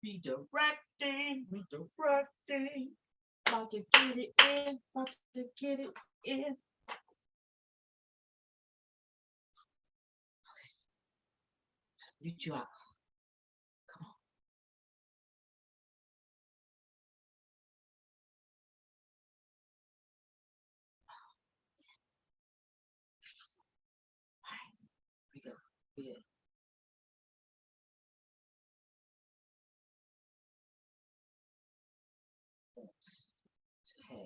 Redirecting, redirecting. About to get it in, about to get it in. Get you out. Come on. All right, we go. We did. To have.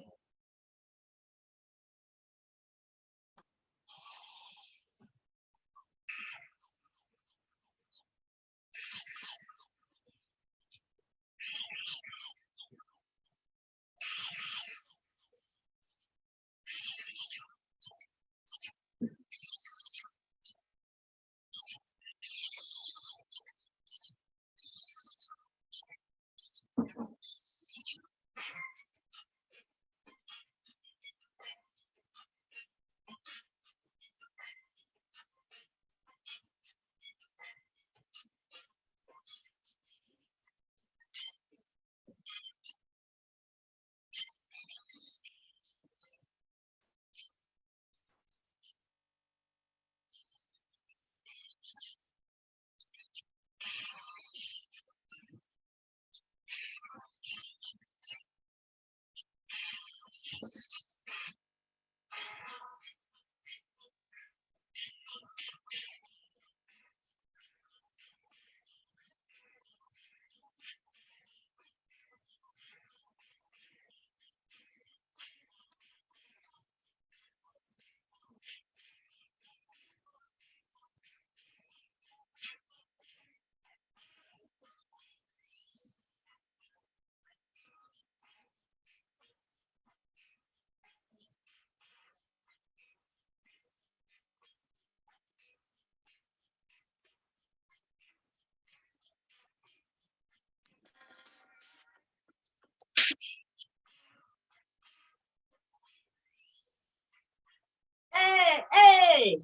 Hey, hey,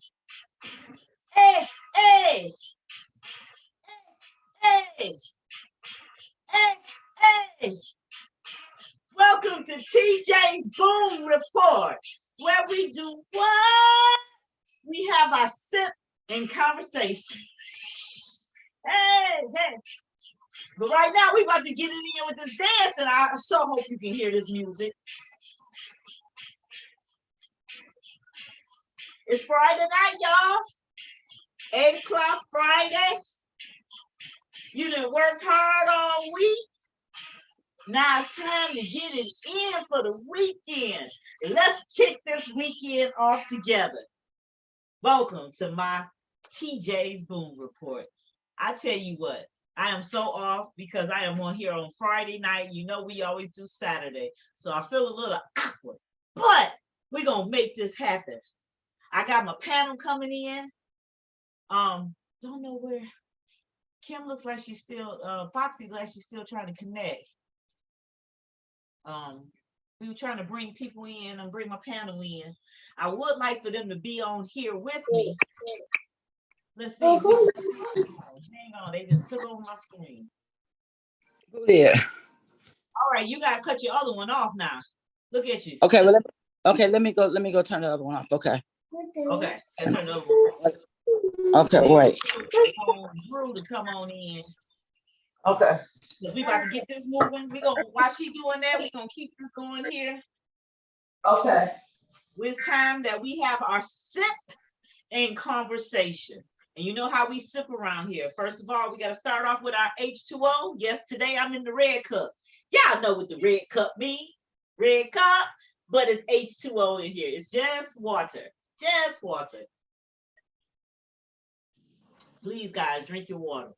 hey, hey, hey, hey, hey. Welcome to TJ's Boom Report, where we do what? We have our sip and conversation. Hey, hey. But right now, we about to get it in with this dance, and I so hope you can hear this music. It's Friday night, y'all. 8 o'clock Friday. You done worked hard all week. Now it's time to get it in for the weekend. Let's kick this weekend off together. Welcome to my TJ's Boom Report. I tell you what, I am so off because I am on here on Friday night. You know we always do Saturday. So I feel a little awkward. But we're going to make this happen. I got my panel coming in. Don't know where. Kim looks like she's still, Foxy looks like she's still trying to connect. We were trying to bring people in and bring my panel in. I would like for them to be on here with me. Let's see. Hang on, they just took over my screen. Yeah. All right, you gotta cut your other one off now. Look at you. Okay, well, let me go turn the other one off. Okay. Okay, I turn the other one off. Okay, wait. Drew to come on in. Okay. Because we about to get this moving. We're gonna while she doing that, we're gonna keep this going here. Okay. It's time that we have our sip and conversation. And you know how we sip around here. First of all, we got to start off with our H2O. Yes, today I'm in the red cup. Y'all know what the red cup means. Red cup, but it's H2O in here. It's just water. Just water. Please, guys, drink your water.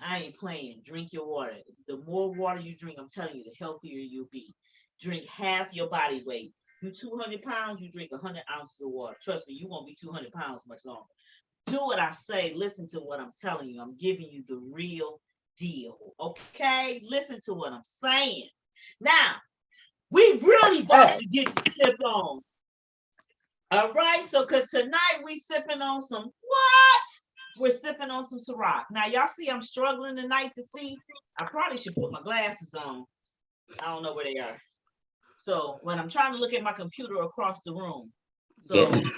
I ain't playing. Drink your water. The more water you drink, I'm telling you, the healthier you'll be. Drink half your body weight. You 200 pounds, you drink 100 ounces of water. Trust me, you won't be 200 pounds much longer. Do what I say. Listen to what I'm telling you. I'm giving you the real deal. Okay? Listen to what I'm saying. Now, we really about to get the sip on. All right? So, because tonight we sipping on some what? we're sipping on some Ciroc. Now, y'all see I'm struggling tonight to see. I probably should put my glasses on. I don't know where they are. So when I'm trying to look at my computer across the room. So here we go.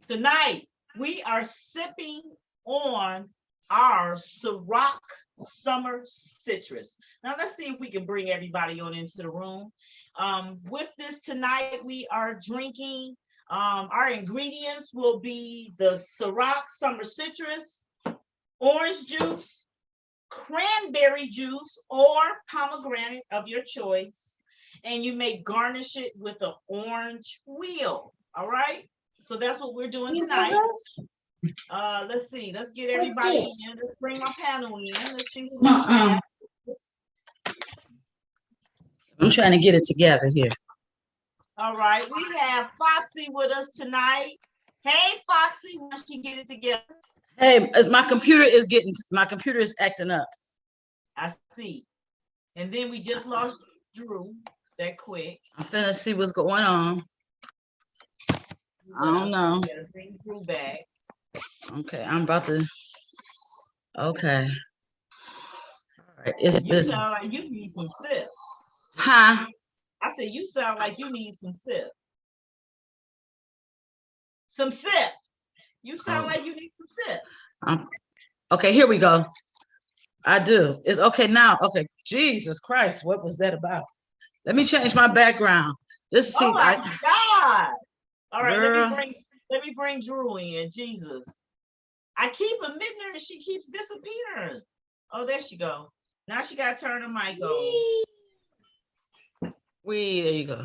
Tonight, we are sipping on our Ciroc Summer Citrus. Now, let's see if we can bring everybody on into the room. With this tonight, we are drinking, our ingredients will be the Ciroc Summer Citrus, orange juice, cranberry juice, or pomegranate of your choice. And you may garnish it with an orange wheel, all right? So that's what we're doing tonight. Let's see. Let's get everybody in. Let's bring my panel in. Let's see who we have. I'm trying to get it together here. All right. We have Foxy with us tonight. Hey, Foxy, once she get it together. Hey, my computer is acting up. I see. And then we just lost Drew that quick. I'm finna see what's going on. I don't know. Bring Drew back. Okay, I'm about to. Okay. All right, it's You sound like you need some sip. Huh? I said you sound like you need some sip. Some sip. You sound like you need some sip. Okay, here we go. I do. It's okay now. Okay, Jesus Christ, what was that about? Let me change my background. Just see. Oh my God! All right, girl. let me bring Drew in. Jesus, I keep admitting her and she keeps disappearing. Oh, there she go. Now she got to turn the mic on. There you go.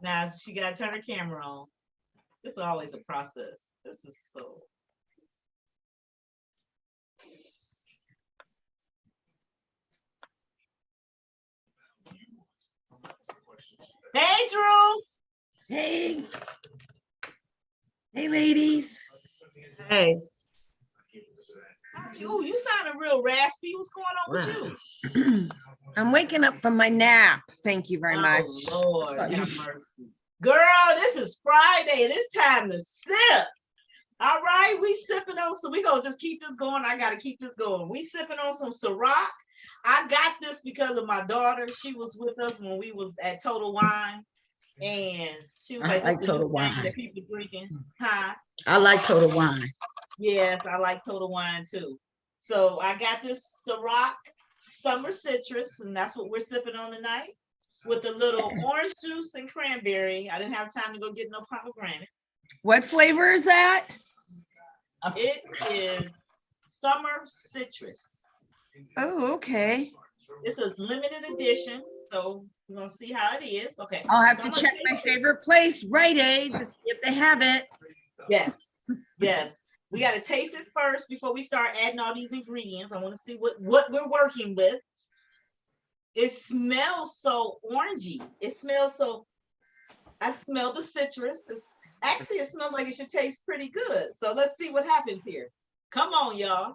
Now she got to turn her camera on. This is always a process. This is so. Hey, Drew. Hey. Hey, ladies. Hey. You sounded real raspy. What's going on with you? I'm waking up from my nap. Thank you very much. Lord, have mercy. Girl, this is Friday and it's time to sip. All right, we sipping on, so we gonna just keep this going. I gotta keep this going. We sipping on some Ciroc. I got this because of my daughter. She was with us when we was at Total Wine, and she was like, I like Total Wine. That people drinking, huh? I like Total Wine. Yes, I like Total Wine too. So I got this Ciroc Summer Citrus, and that's what we're sipping on tonight, with a little orange juice and cranberry. I didn't have time to go get no pomegranate. What flavor is that? It is Summer Citrus. Oh, okay. This is limited edition, so we're gonna see how it is. Okay. I'll have to check my favorite place, Rite Aid, to see if they have it. Yes, yes. We got to taste it first before we start adding all these ingredients. I want to see what we're working with. It smells so orangey. It smells so. I smell the citrus. Actually, it smells like it should taste pretty good. So let's see what happens here. Come on, y'all.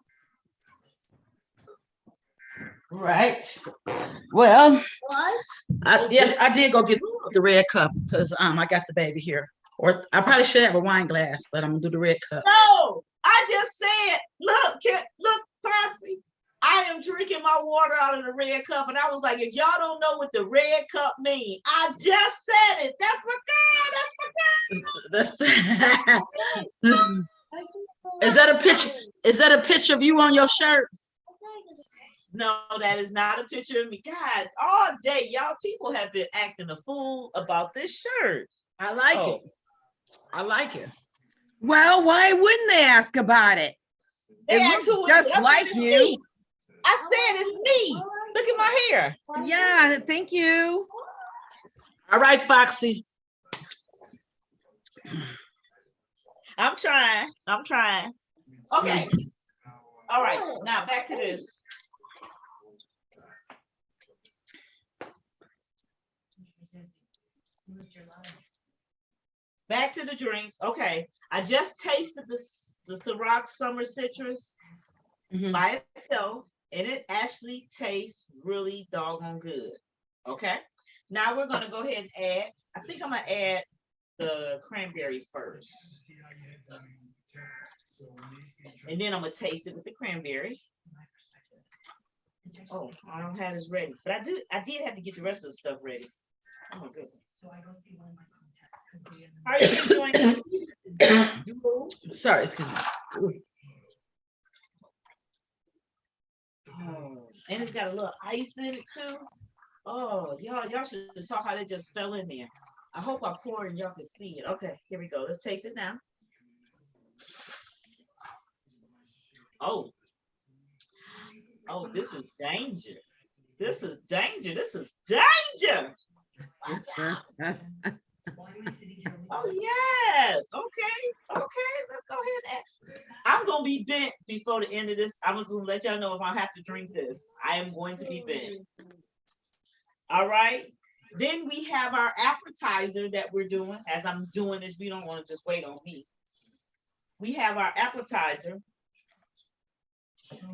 Right. Well, what? Yes, I did go get the red cup because I got the baby here. Or I probably should have a wine glass, but I'm gonna do the red cup. No, I just said, look, Foxy. I am drinking my water out of the red cup, and I was like, if y'all don't know what the red cup means, I just said it. That's my girl. That's my girl. Is that a picture? Is that a picture of you on your shirt? No, that is not a picture of me. God, all day, y'all people have been acting a fool about this shirt. I like it. I like it. Well, why wouldn't they ask about it? They It looks just like you. Me. I said it's me. Look at my hair. Yeah, thank you. All right, Foxy. I'm trying. Okay. All right. Now back to this. Back to the drinks. Okay. I just tasted the Ciroc Summer Citrus by itself, and it actually tastes really doggone good. Okay. Now we're gonna go ahead and add. I think I'm gonna add the cranberry first, and then I'm gonna taste it with the cranberry. Oh, I don't have this ready, but I did have to get the rest of the stuff ready. Oh my goodness. How are you enjoying it? Sorry, excuse me. Oh, and it's got a little ice in it too. Oh, y'all should have saw how they just fell in there. I hope I poured and y'all can see it. Okay, here we go. Let's taste it now. Oh, this is danger. This is danger. This is danger. Watch out. Oh yes. Okay. Let's go ahead and I'm gonna be bent before the end of this. I was gonna let y'all know if I have to drink this. I am going to be bent. All right. Then we have our appetizer that we're doing. As I'm doing this, we don't want to just wait on me. We have our appetizer,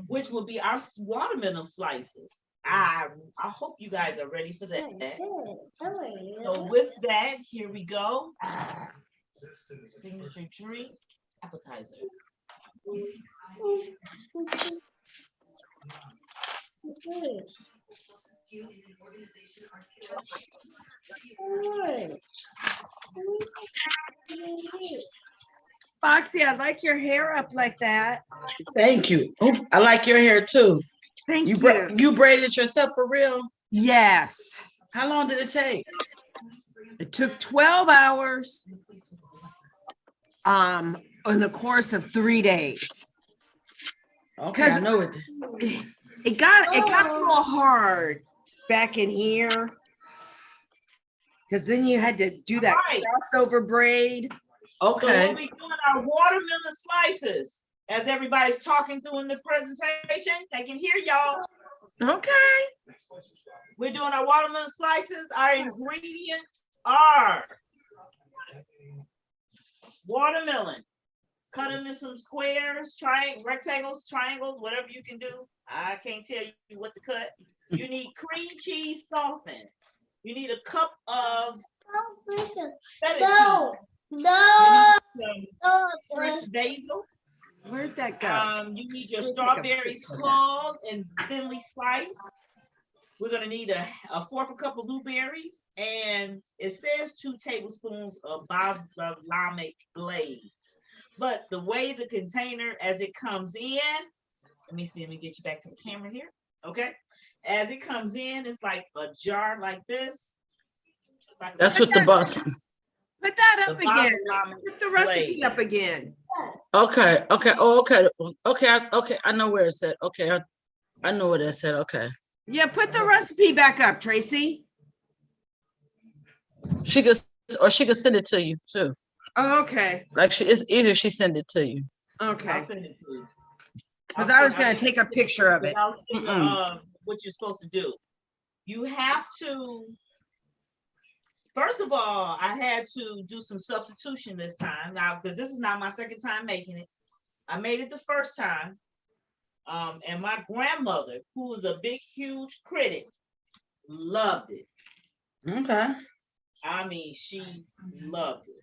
which will be our watermelon slices. I hope you guys are ready for that. So with that, here we go. Signature drink, appetizer. Foxy, I like your hair up like that. Thank you. Oh, I like your hair too. Thank you. You braided yourself for real? Yes. How long did it take? It took 12 hours in the course of 3 days. Okay, I know it. It got a little hard back in here. Because then you had to do that crossover braid. Okay. So we'll be doing our watermelon slices. As everybody's talking through in the presentation, they can hear y'all. Okay. We're doing our watermelon slices. Our ingredients are watermelon. Cut them in some squares, rectangles, triangles, whatever you can do. I can't tell you what to cut. You need cream cheese softened. You need a cup of feta French basil. Where'd that go? You need your strawberries hulled and thinly sliced. We're gonna need a fourth cup of blueberries, and it says 2 tablespoons of balsamic glaze. But the way the container as it comes in, let me get you back to the camera here. Okay. As it comes in, it's like a jar like this. That's what the boss. Put that up again. Put the recipe up again. Okay. Oh, okay. I know where it's at. Okay. I know where that's at. Okay. Yeah, put the recipe back up, Tracy. She could send it to you too. Oh, okay. Like it's easier she send it to you. Okay. I'll send it to you. Because I was going to take a picture of it. What you're supposed to do. You have to, first of all, I had to do some substitution this time. Now, because this is not my second time making it. I made it the first time. And my grandmother, who was a big, huge critic, loved it. Okay. I mean, she loved it.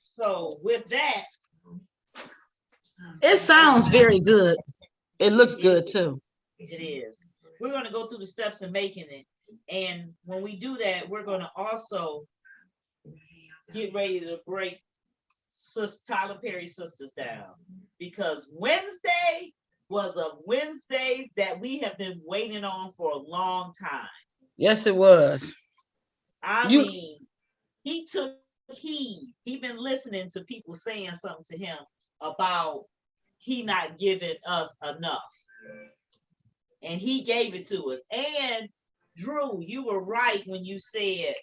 So with that. It sounds very good. It looks good too. It is. We're going to go through the steps of making it. And when we do that, we're going to also get ready to break Tyler Perry's Sistas down. Because Wednesday was a Wednesday that we have been waiting on for a long time. Yes, it was. I mean, he took heed. He's been listening to people saying something to him about he not giving us enough. And he gave it to us. And Drew, you were right when you said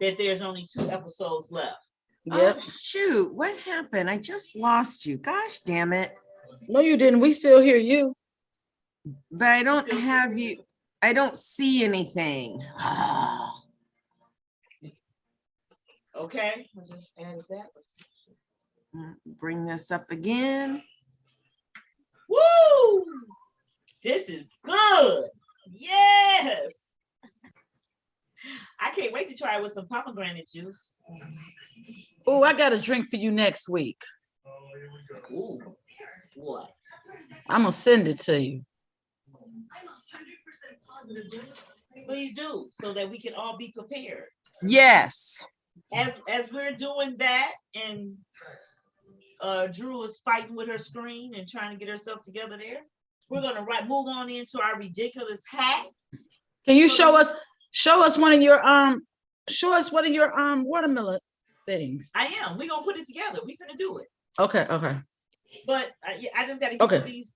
that there's only 2 episodes left. Yep. Oh, shoot, what happened? I just lost you. Gosh damn it. No, you didn't. We still hear you. But I don't have you. I don't see anything. Okay, I just added that. Let's see. Bring this up again. Woo! This is good. Yes. I can't wait to try it with some pomegranate juice. Oh, I got a drink for you next week. Ooh. What? I'm gonna send it to you. Please do, so that we can all be prepared. Yes. As we're doing that, and Drew is fighting with her screen and trying to get herself together there, we're gonna move on into our ridiculous hack. Can you show us one of your watermelon things? I am. We're gonna put it together. We're gonna do it. Okay. But I just gotta get these.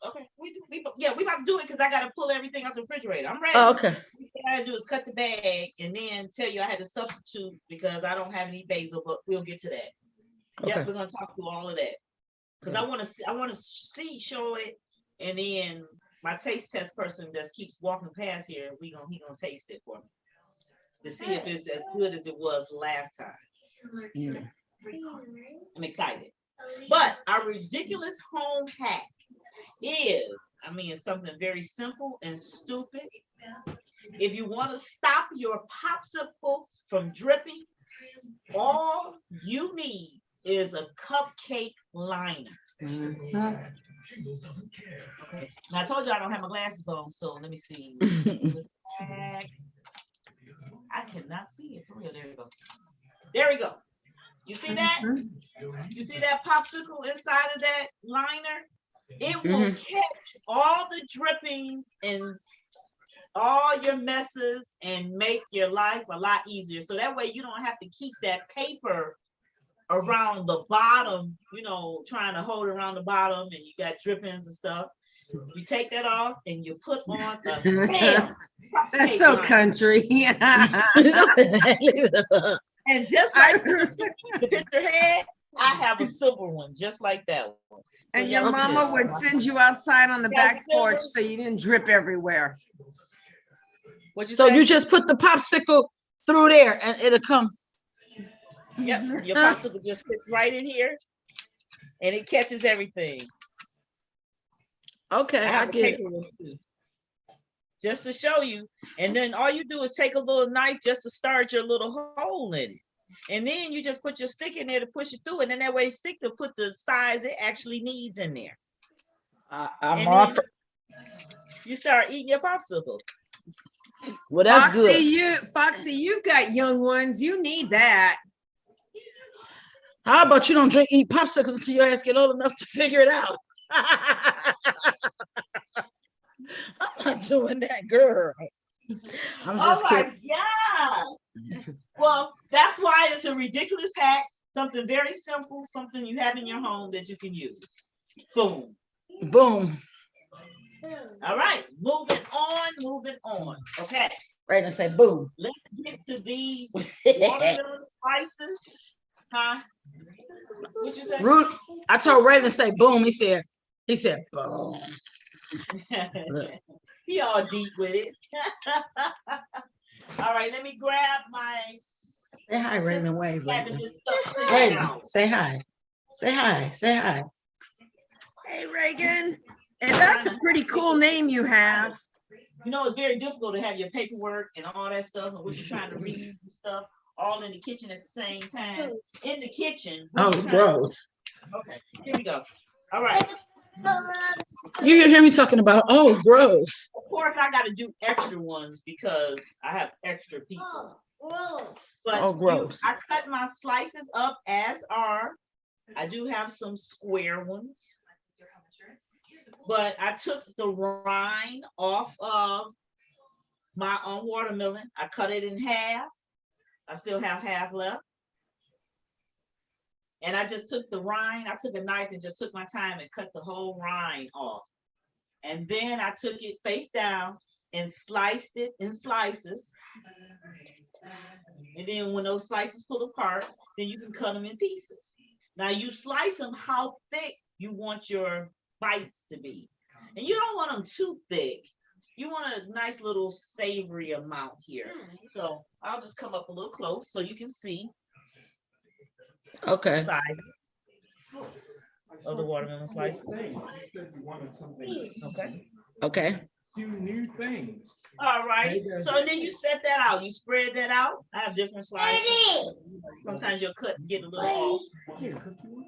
Okay, we about to do it because I gotta pull everything out the refrigerator. I'm ready. Oh, okay. What I gotta do is cut the bag and then tell you I had to substitute because I don't have any basil, but we'll get to that. Okay. Yeah, we're gonna talk through all of that because I want to show it, and then my taste test person that keeps walking past here, he gonna taste it for me to see if it's as good as it was last time. Yeah. I'm excited. But our ridiculous home hack is, it's something very simple and stupid. If you want to stop your popsicles from dripping, all you need is a cupcake liner. Mm-hmm. Okay. Now I told you I don't have my glasses on, so let me see. I cannot see it for real. There we go. There we go. You see that? You see that popsicle inside of that liner? It will catch all the drippings and all your messes and make your life a lot easier. So that way you don't have to keep that paper around the bottom, trying to hold it around the bottom and you got drippings and stuff. You take that off and you put on a bam. That's so country. And just like the picture had, I have a silver one, just like that one. So and your mama would send you outside on the back porch so you didn't drip everywhere. So you just put the popsicle through there and it'll come. Yep, your popsicle just sits right in here and it catches everything. Okay, I get it. Just to show you. And then all you do is take a little knife just to start your little hole in it. And then you just put your stick in there to push it through. And then that way stick to put the size it actually needs in there. You start eating your popsicle. Well, that's good. Foxy, you've got young ones. You need that. How about you don't eat popsicles until your ass get old enough to figure it out? I'm not doing that, girl. I'm just kidding. Yeah. Well, that's why it's a ridiculous hack. Something very simple, something you have in your home that you can use. Boom. Boom. All right, moving on. Okay. Right, and say boom. Let's get to these watermelon slices. Huh? What'd you say? I told Ray to say boom. He said boom. He all deep with it. All right, let me grab my. Say hi, Raymond. Wave. Raymond, say hi. Say hi. Say hi. Hey, Reagan. And that's a pretty cool name you have. It's very difficult to have your paperwork and all that stuff and what you're trying to read and stuff all in the kitchen at the same time. In the kitchen. Oh, gross. Okay, here we go. All right. You hear me talking about, oh, gross. Of course, I got to do extra ones because I have extra people. But oh, gross. I cut my slices up as are. I do have some square ones. But I took the rind off of my watermelon. I cut it in half. I still have half left. And I just took the rind. I took a knife and just took my time and cut the whole rind off. And then I took it face down and sliced it in slices. And then when those slices pull apart, then you can cut them in pieces. Now you slice them how thick you want your bites to be. And you don't want them too thick. You want a nice little savory amount here. So I'll just come up a little close so you can see the Okay. size of the watermelon slices. Okay. Okay. Two new things. All right. So then you set that out. You spread that out. I have different slices. Sometimes your cuts get a little off. Here, cookie one?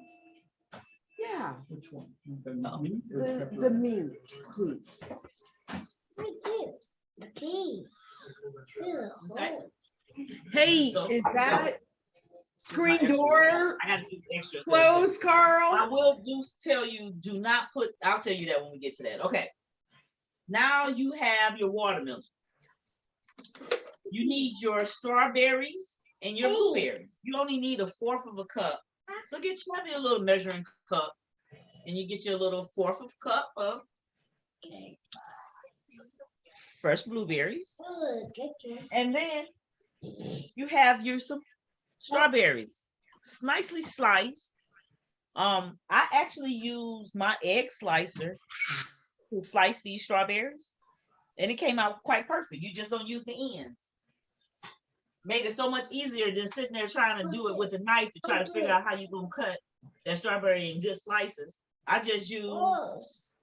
Yeah, Which one? The meat or the pepperoni? meat, please. Okay. Hey, So- is that This is my screen extra door one. I got to do extra. closed, I Carl? will tell you, do not put, I'll tell you that when we get to that. Okay. Now you have your watermelon. You need your strawberries and your blueberries. You only need 1/4 of a cup. So have your little measuring cup, and you get your little 1/4 of a cup of fresh blueberries. And then you have some strawberries, nicely sliced. I actually use my egg slicer to slice these strawberries, and it came out quite perfect. You just don't use the ends. Made it so much easier than sitting there trying to do it with a knife to try to figure out how you're gonna cut that strawberry in good slices. I just use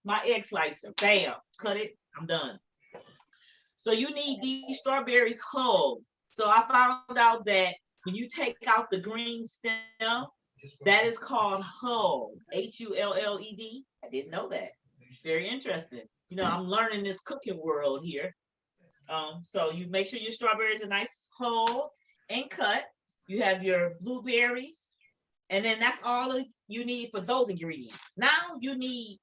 my egg slicer. Bam, cut it. I'm done. So you need these strawberries whole. So I found out that when you take out the green stem, that is called hulled. Hulled. I didn't know that. Very interesting. You know, I'm learning this cooking world here. So you make sure your strawberries are nice, whole, and cut. You have your blueberries, and then that's all you need for those ingredients. Now you need,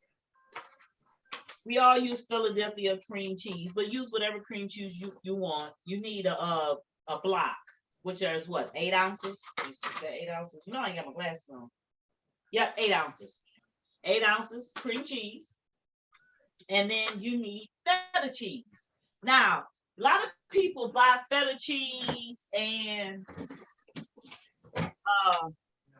we all use Philadelphia cream cheese, but use whatever cream cheese you want. You need a block, which is what, 8 ounces? You see that 8 ounces? You know I ain't got my glasses on. Yep, 8 ounces. 8 ounces cream cheese. And then you need feta cheese. Now, a lot of people buy feta cheese and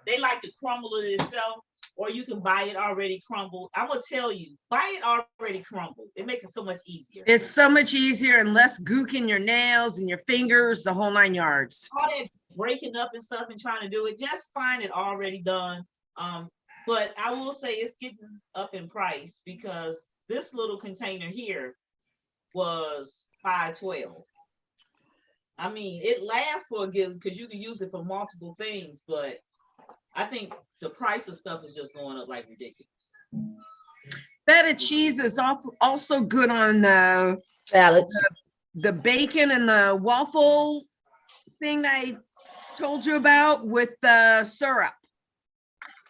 they like to crumble it itself, or you can buy it already crumbled. I'm gonna tell you, buy it already crumbled. It makes it so much easier. It's so much easier and less gook in your nails and your fingers, the whole 9 yards. All that breaking up and stuff and trying to do it, just find it already done. But I will say it's getting up in price because this little container here was $5.12. I mean, it lasts for a good because you can use it for multiple things, but I think the price of stuff is just going up like ridiculous. Feta cheese is also good on the Salads. the bacon and the waffle thing I told you about with the syrup.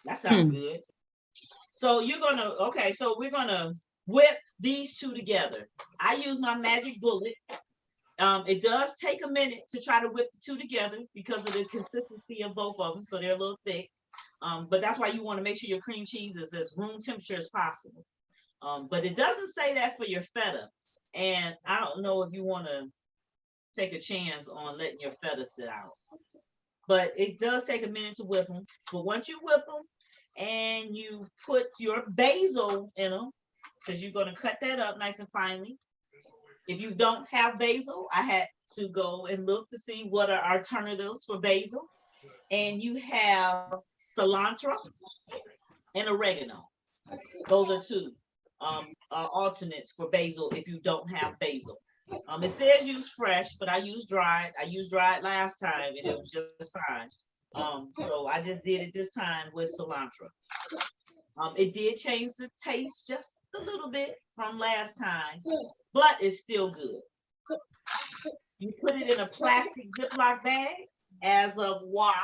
That sounds good. So we're gonna whip these two together. I use my magic bullet. It does take a minute to try to whip the two together because of the consistency of both of them, so they're a little thick. But that's why you want to make sure your cream cheese is as room temperature as possible. But it doesn't say that for your feta, and I don't know if you want to take a chance on letting your feta sit out. But it does take a minute to whip them. But once you whip them and you put your basil in them, because you're going to cut that up nice and finely. If you don't have basil, I had to go and look to see what are alternatives for basil. And you have cilantro and oregano. Those are two alternates for basil if you don't have basil. It says use fresh, but I use dried. I used dried last time and it was just fine. So I just did it this time with cilantro. It did change the taste just a little bit from last time, but it's still good. You put it in a plastic Ziploc bag as of why.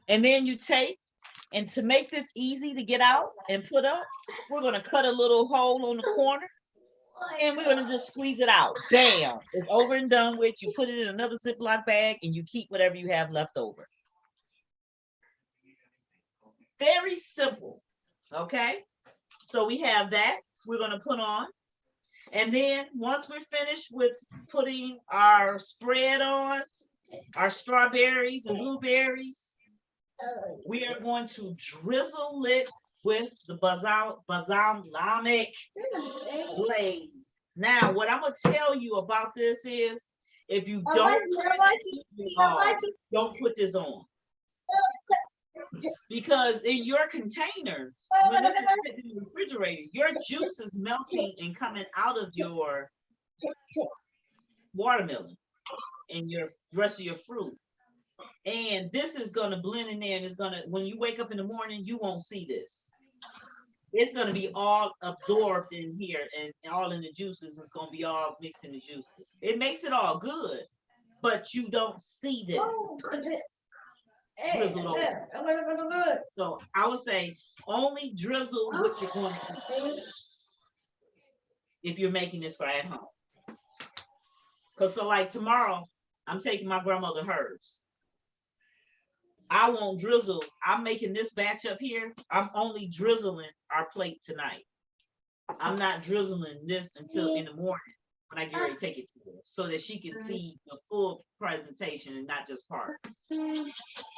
And then you take, and to make this easy to get out and put up, we're gonna cut a little hole on the corner and we're gonna just squeeze it out. Bam, it's over and done with. You put it in another Ziploc bag and you keep whatever you have left over. Very simple, okay? So we have that we're gonna put on. And then once we're finished with putting our spread on, our strawberries and blueberries. We are going to drizzle it with the balsamic glaze. Now, what I'm gonna tell you about this is, if you don't put this on, because in your containers, when this is sitting in the refrigerator, your juice is melting and coming out of your watermelon and your rest of your fruit. And this is gonna blend in there, and it's gonna, when you wake up in the morning, you won't see this. It's gonna be all absorbed in here, and all in the juices. It's gonna be all mixed in the juices. It makes it all good, but you don't see this drizzled over. So I would say only drizzle what you're going to eat if you're making this for at home. Cause so like tomorrow, I'm taking my grandmother hers. I won't drizzle. I'm making this batch up here. I'm only drizzling our plate tonight. I'm not drizzling this until in the morning when I get ready to take it to her, so that she can see the full presentation and not just part. It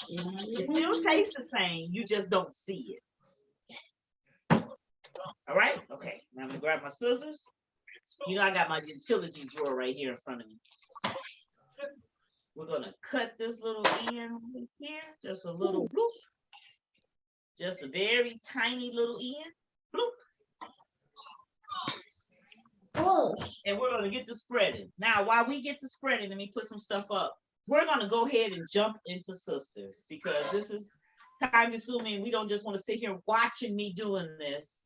still tastes the same. You just don't see it. All right. Okay. Now I'm gonna grab my scissors. You know, I got my utility drawer right here in front of me. We're gonna cut this little end here, just a little bloop. Just a very tiny little end. Bloop. And we're gonna get to spreading. Now, while we get to spreading, let me put some stuff up. We're gonna go ahead and jump into Sisters, because this is time consuming. We don't just want to sit here watching me doing this.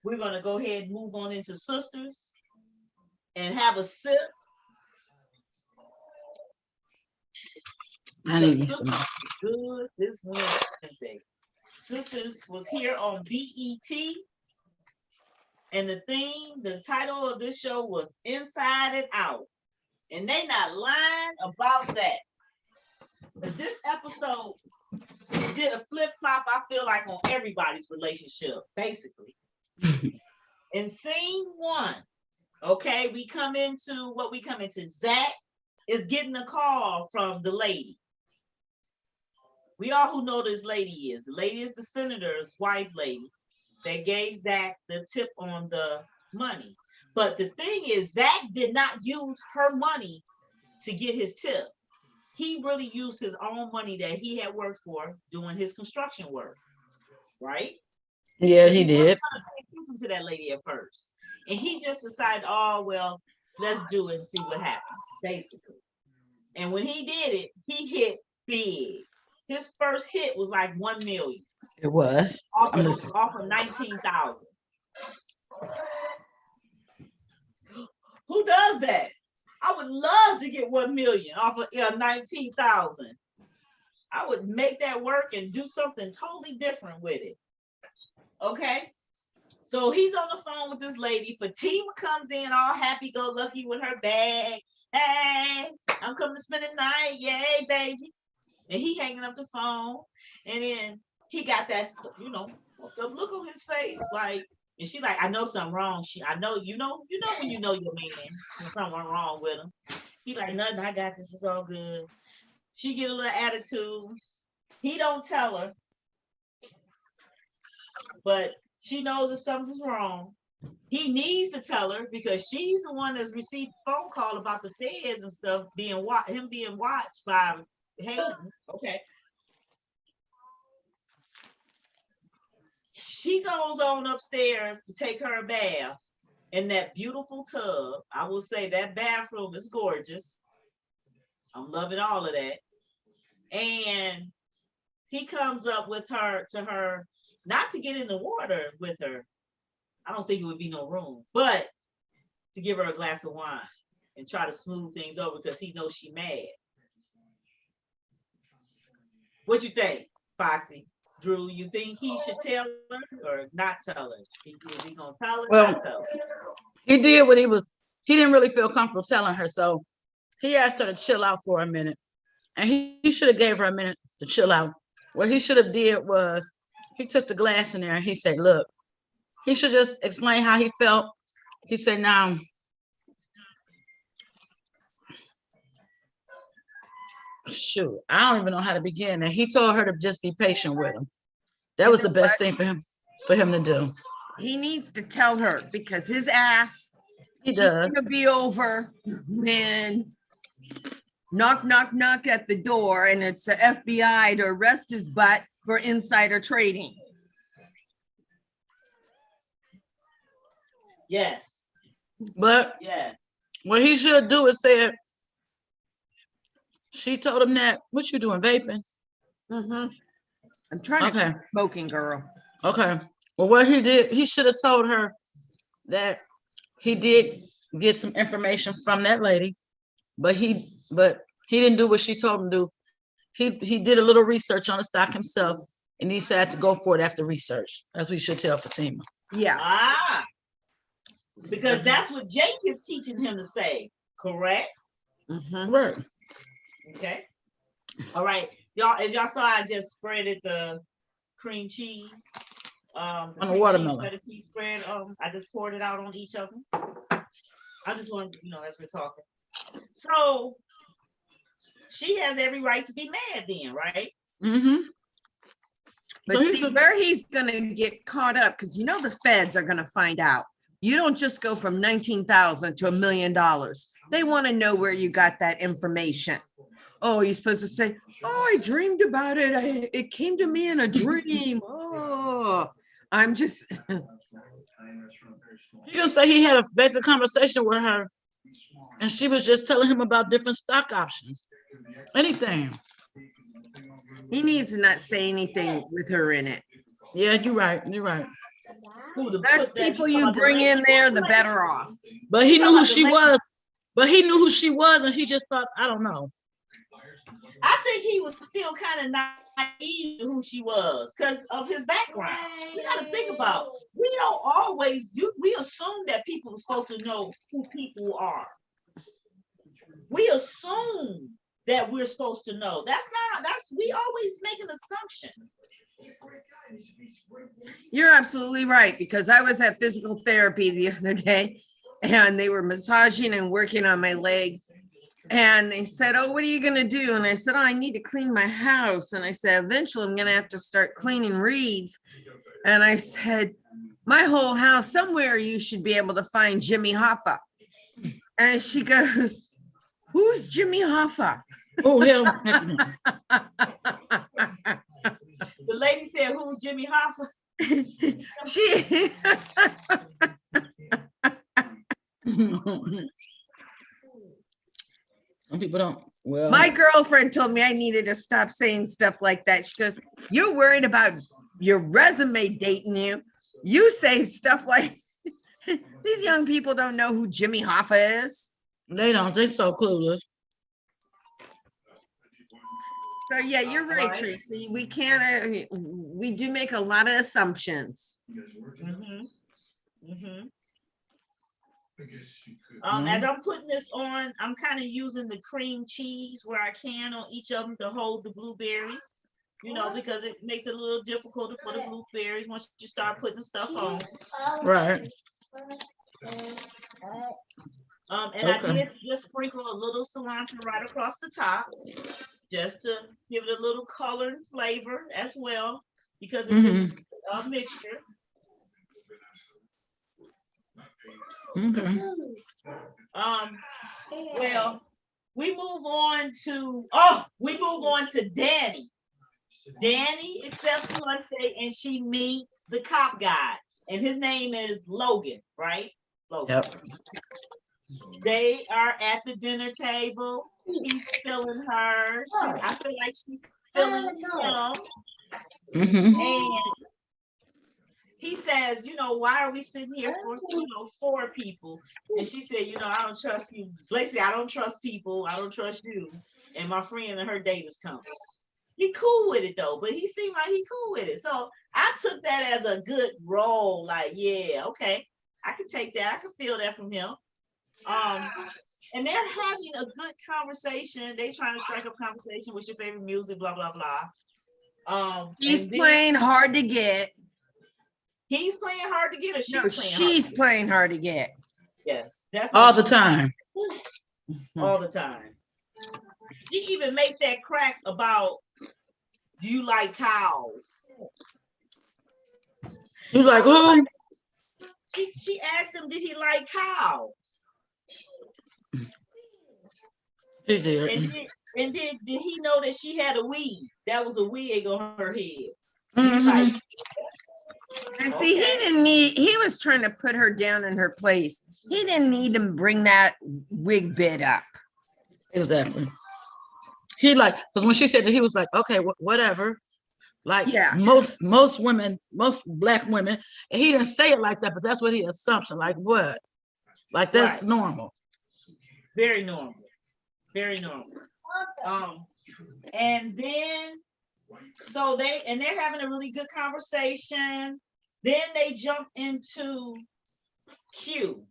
We're gonna go ahead and move on into Sisters and have a sip. I need me some. Good this Wednesday. Sisters was here on BET. And the title of this show was Inside and Out. And they not lying about that. But this episode did a flip-flop, I feel like, on everybody's relationship, basically. In scene one, okay, we come into Zach is getting a call from the lady. We all who know this lady is. The lady is the senator's wife lady that gave Zach the tip on the money. But the thing is, Zach did not use her money to get his tip. He really used his own money that he had worked for doing his construction work, right? Yeah, he did. Listen to that lady at first. And he just decided, oh, well, let's do it and see what happens, basically. And when he did it, he hit big. His first hit was like 1 million. It was. Off of 19,000. Who does that? I would love to get 1 million off of 19,000. I would make that work and do something totally different with it. Okay. So he's on the phone with this lady. Fatima comes in all happy-go-lucky with her bag. Hey, I'm coming to spend the night. Yay, baby. And he hanging up the phone. And then he got that, the look on his face, like, and she like, I know something wrong. I know, you know when you know your man, when something wrong with him. He like, nothing, I got this, it's all good. She get a little attitude. He don't tell her, but she knows that something's wrong. He needs to tell her because she's the one that's received a phone call about the feds and stuff being watched by Hayden. Okay. She goes on upstairs to take her a bath in that beautiful tub. I will say that bathroom is gorgeous. I'm loving all of that. And he comes up with her to her, not to get in the water with her. I don't think it would be no room, but to give her a glass of wine and try to smooth things over because he knows she mad. What you think, Foxy? Drew, you think he should tell her or not tell her? Is he gonna tell her or not tell her? He did he didn't really feel comfortable telling her, so he asked her to chill out for a minute. And he should have gave her a minute to chill out. What he should have did was he took the glass in there and he said, look, he should just explain how he felt. He said, now, shoot, I don't even know how to begin. And he told her to just be patient with him. That You was the know best what? thing for him to do. He needs to tell her because his ass He he's does. gonna be over when knock, knock, knock at the door, and it's the FBI to arrest his butt for insider trading. Yes. But Yeah. what he should do is say, she told him that, what you doing, vaping? I'm trying to Okay. quit smoking, girl. Okay. Well, what he did, he should have told her that he did get some information from that lady, but he didn't do what she told him to do. He did a little research on the stock himself, and he decided to go for it after research. That's what he should tell Fatima. Yeah. Ah. Because that's what Jake is teaching him to say, correct? Right. Okay. All right. Y'all, as y'all saw, I just spreaded the cream cheese. On the cream watermelon. cheese spread. I just poured it out on each of them. I just wanted, as we're talking. So she has every right to be mad then, right? Mm-hmm. But So he's see the- where he's gonna get caught up, because the feds are gonna find out. You don't just go from 19,000 to $1 million. They want to know where you got that information. Oh, you're supposed to say, "Oh, I dreamed about it. It came to me in a dream." Oh, I'm just. He gonna say he had a basic conversation with her, and she was just telling him about different stock options. Anything. He needs to not say anything with her in it. Yeah, you're right. You're right. Who the Less put that- people you you talking about bring the in lady? there, the better off. But he knew who Talking she about the was. But he knew who she was, and he just thought, I don't know. I think he was still kind of naive to who she was because of his background. You got to think about, we don't always do, we assume that people are supposed to know who people are. We assume that we're supposed to know. We always make an assumption. You're absolutely right, because I was at physical therapy the other day and they were massaging and working on my leg. And they said, "Oh, what are you going to do?" And I said, "Oh, I need to clean my house." And I said, "Eventually I'm going to have to start cleaning reeds." And I said, "My whole house, somewhere you should be able to find Jimmy Hoffa." And she goes, "Who's Jimmy Hoffa?" Oh, hell. The lady said, "Who's Jimmy Hoffa?" She Some people don't. Well, My girlfriend told me I needed to stop saying stuff like that. She goes, "You're worried about your resume dating you. You say stuff like these young people don't know who Jimmy Hoffa is." they don't. They so clueless. So yeah, you're right, Right. Tracy. We can't. We do make a lot of assumptions. As I'm putting this on, I'm kind of using the cream cheese where I can on each of them to hold the blueberries, because it makes it a little difficult to put the blueberries once you start putting the stuff on. Right. And I Okay. did just sprinkle a little cilantro right across the top, just to give it a little color and flavor as well, because it's a mixture. Okay. Well, we move on to Danny. Danny accepts Monday and she meets the cop guy, and his name is Logan, right? Logan. Yep. They are at the dinner table. He's feeling her. I feel like she's feeling him. And he says, "Why are we sitting here for, 4 people?" And she said, "I don't trust you. Lacey, I don't trust people. I don't trust you. And my friend and her date is coming." He cool with it though, but he seemed like he cool with it. So I took that as a good role. Like, yeah, okay, I can take that. I can feel that from him. And they're having a good conversation. They trying to strike up conversation. What's your favorite music? Blah blah blah. He's and then playing hard to get. He's playing hard to get, or she's No, playing hard she's to get? playing hard to get. Yes, definitely. All the time. All the time. She even makes that crack about, do you like cows? He's like, who? She asked him, did he like cows? He did. And did he know that she had a wig? That was a wig on her head. Mhm. Like, And see, he didn't need, he was trying to put her down in her place. He didn't need to bring that wig bit up. Exactly. He like, because when she said that, he was like, okay, whatever. Like Yeah. most women, most black women, and he didn't say it like that, but that's what he assumption. Like what? Like that's Right. normal. Very normal. Very normal. And then so they're having a really good conversation. Then they jump into Q.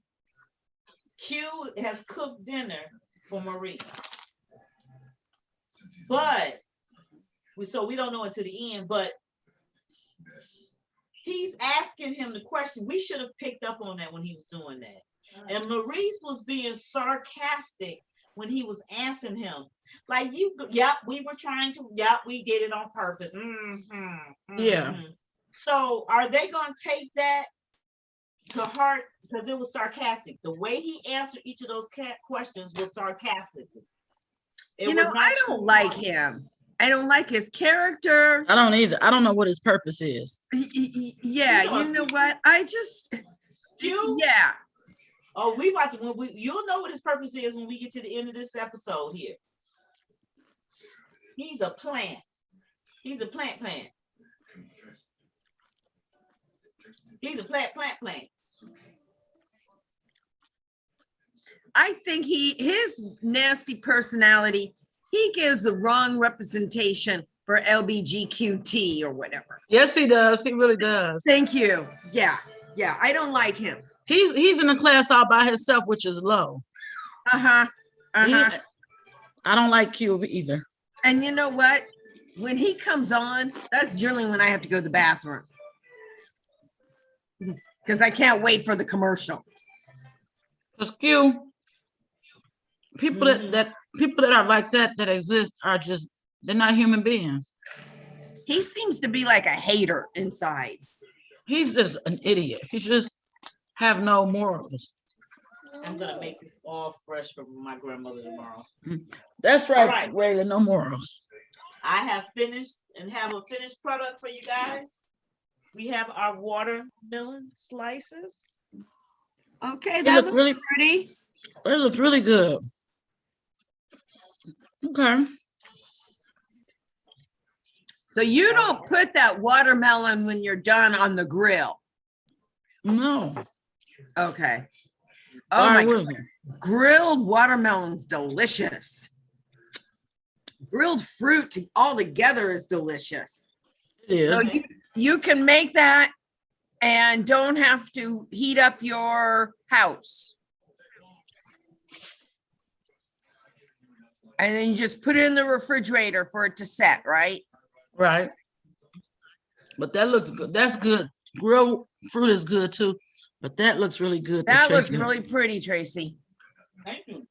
Q has cooked dinner for Marie. But we don't know until the end, but he's asking him the question. We should have picked up on that when he was doing that. And Maurice was being sarcastic when he was answering him. Like, we were trying to, we did it on purpose. Yeah. So are they going to take that to heart? Because it was sarcastic. The way he answered each of those questions was sarcastic. I don't like him. I don't like his character. I don't either. I don't know what his purpose is. Yeah, you know what? I just, yeah. Oh, you'll know what his purpose is when we get to the end of this episode here. He's a plant. He's a plant. He's a plant. I think his nasty personality, he gives the wrong representation for LBGQT or whatever. Yes, he does. He really does. Thank you. Yeah. I don't like him. He's in a class all by himself, which is low. I don't like Q either. And you know what? When he comes on, that's generally when I have to go to the bathroom. Because I can't wait for the commercial. Because Q, people that are like that exist are just, they're not human beings. He seems to be like a hater inside. He's just an idiot. He just have no morals. I'm gonna make this all fresh for my grandmother tomorrow. That's right, Raylan, no morals. I have finished and have a finished product for you guys. We have our watermelon slices. Okay, that looks really pretty. It looks really good. Okay. So you don't put that watermelon when you're done on the grill? No. Okay. Oh my God. Grilled watermelon's delicious. Grilled fruit all together is delicious. It is. So you can make that and don't have to heat up your house. And then you just put it in the refrigerator for it to set, right? Right. But that looks good. That's good. Grilled fruit is good too. But that looks really good. That looks really pretty, Tracy. Thank you.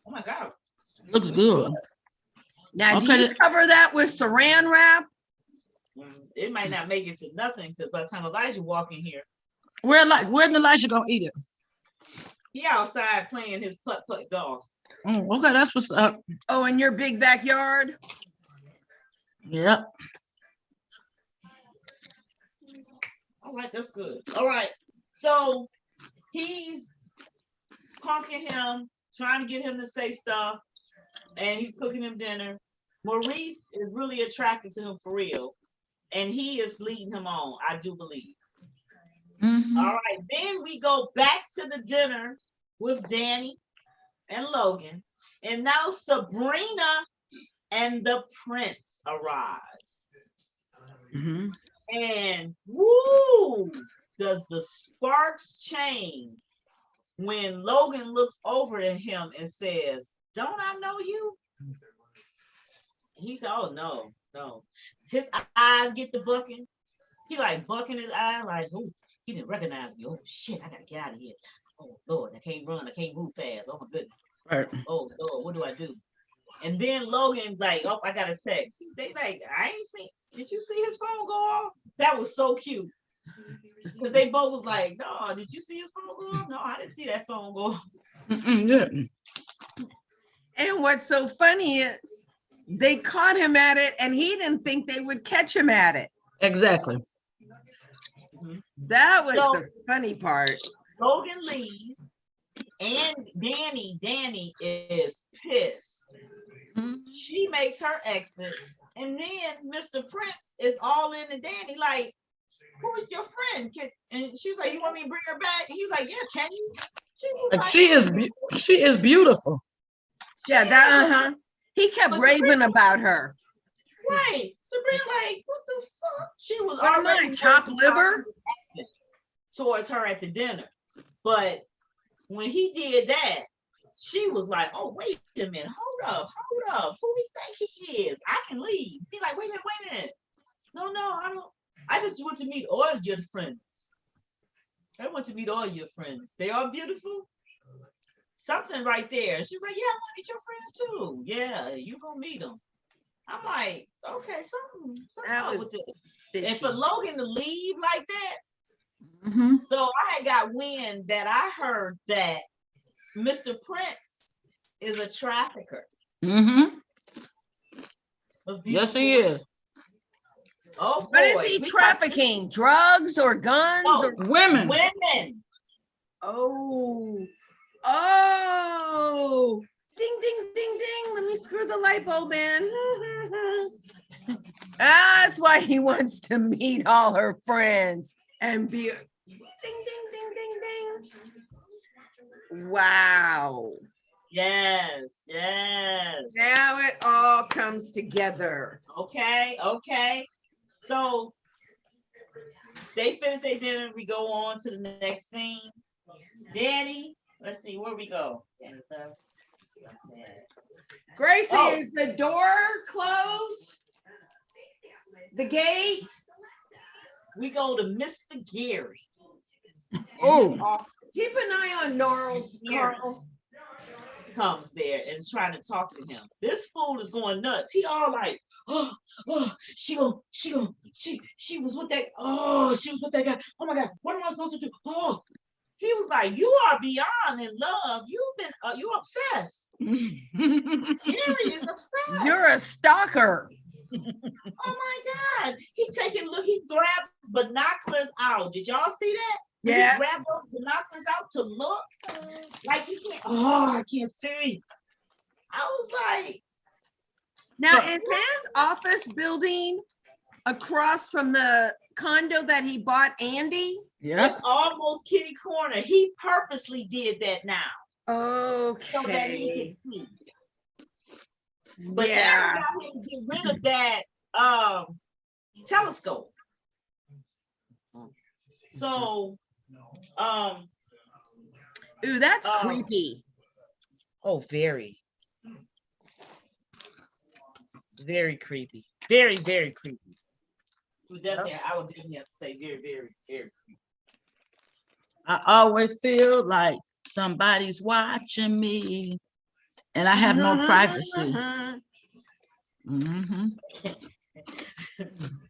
Oh my God. Looks good. Now, do you cover that with saran wrap? It might not make it to nothing because by the time Elijah walk in here, where's Elijah gonna eat it? He outside playing his putt-putt golf. Oh, okay, that's what's up. Oh, in your big backyard? Yep. All right, that's good. All right. So he's punking him, trying to get him to say stuff, and he's cooking him dinner. Maurice is really attracted to him for real, and he is leading him on, I do believe. Mm-hmm. All right, then we go back to the dinner with Danny and Logan, and now Sabrina and the prince arrives. Mm-hmm. And woo, does the sparks change when Logan looks over at him and says, "Don't I know you?" He said, "Oh no." His eyes get to bucking. He like bucking his eye, like, "Oh, he didn't recognize me. Oh shit, I gotta get out of here. Oh Lord, I can't run, I can't move fast. Oh my goodness. Right. Oh Lord, what do I do?" And then Logan's like, oh, I got a text. They like, I ain't seen. Did you see his phone go off? That was so cute. Because they both was like, no, did you see his phone go off? No, I didn't see that phone go off. Yeah. And what's so funny is they caught him at it and he didn't think they would catch him at it. Exactly. That was So- the funny part. Logan leaves, and Danny is pissed. Mhm. She makes her exit, and then Mr. Prince is all in and Danny like, who's your friend? And she's like, you want me to bring her back? And he's like, yeah, can you? She was Like, like, she is beautiful. Yeah, that he kept But raving Sabrina- about her. right. Sabrina like, what the fuck? She was What am I, already chopped working liver? towards her at the dinner. But when he did that, she was like, oh, wait a minute, hold up. Who he think he is? I can leave. He's like, wait a minute. No, I don't. I just want to meet all your friends. I want to meet all your friends. They are beautiful. Something right there. And she's like, yeah, I want to meet your friends too. Yeah, you gonna meet them. I'm like, okay, something That up was with this. fishy. And for Logan to leave like that, Mhm. so I had got wind that I heard that Mr. Prince is a trafficker. Mhm. of Yes, beautiful he women. is. Oh, What is boy. he We trafficking? Drugs or guns? Oh. Or Women. women. oh, ding, ding, ding, ding. Let me screw the light bulb in. That's why he wants to meet all her friends and be ding, ding, ding, ding, ding. Wow. Yes. Now it all comes together. Okay. So they finish their dinner. We go on to the next scene. Danny, let's see where we go. Danny left. Gracie, Oh. is the door closed? The gate? We go to Mr. Gary. Oh. Keep an eye on Gnarls, Carl. Comes there and is trying to talk to him. This fool is going nuts. He all like, she was with that guy. Oh my God, what am I supposed to do? Oh, he was like, you are beyond in love. You obsessed. Gary is obsessed. You're a stalker. Oh my God. He grabs binoculars out. Did y'all see that? Yeah. He grabbed those binoculars out to look. Like he can't, I can't see. I was like, Now, is his office building across from the condo that he bought Andy? Yep. it's almost kitty corner. He purposely did that now. So that he Okay. can see. But Yeah. Aaron got him to get rid of that telescope. So Ooh, that's Oh. creepy. oh, very creepy. Very creepy. I would definitely have to say very creepy. I always feel like somebody's watching me, and I have no privacy. Mhm.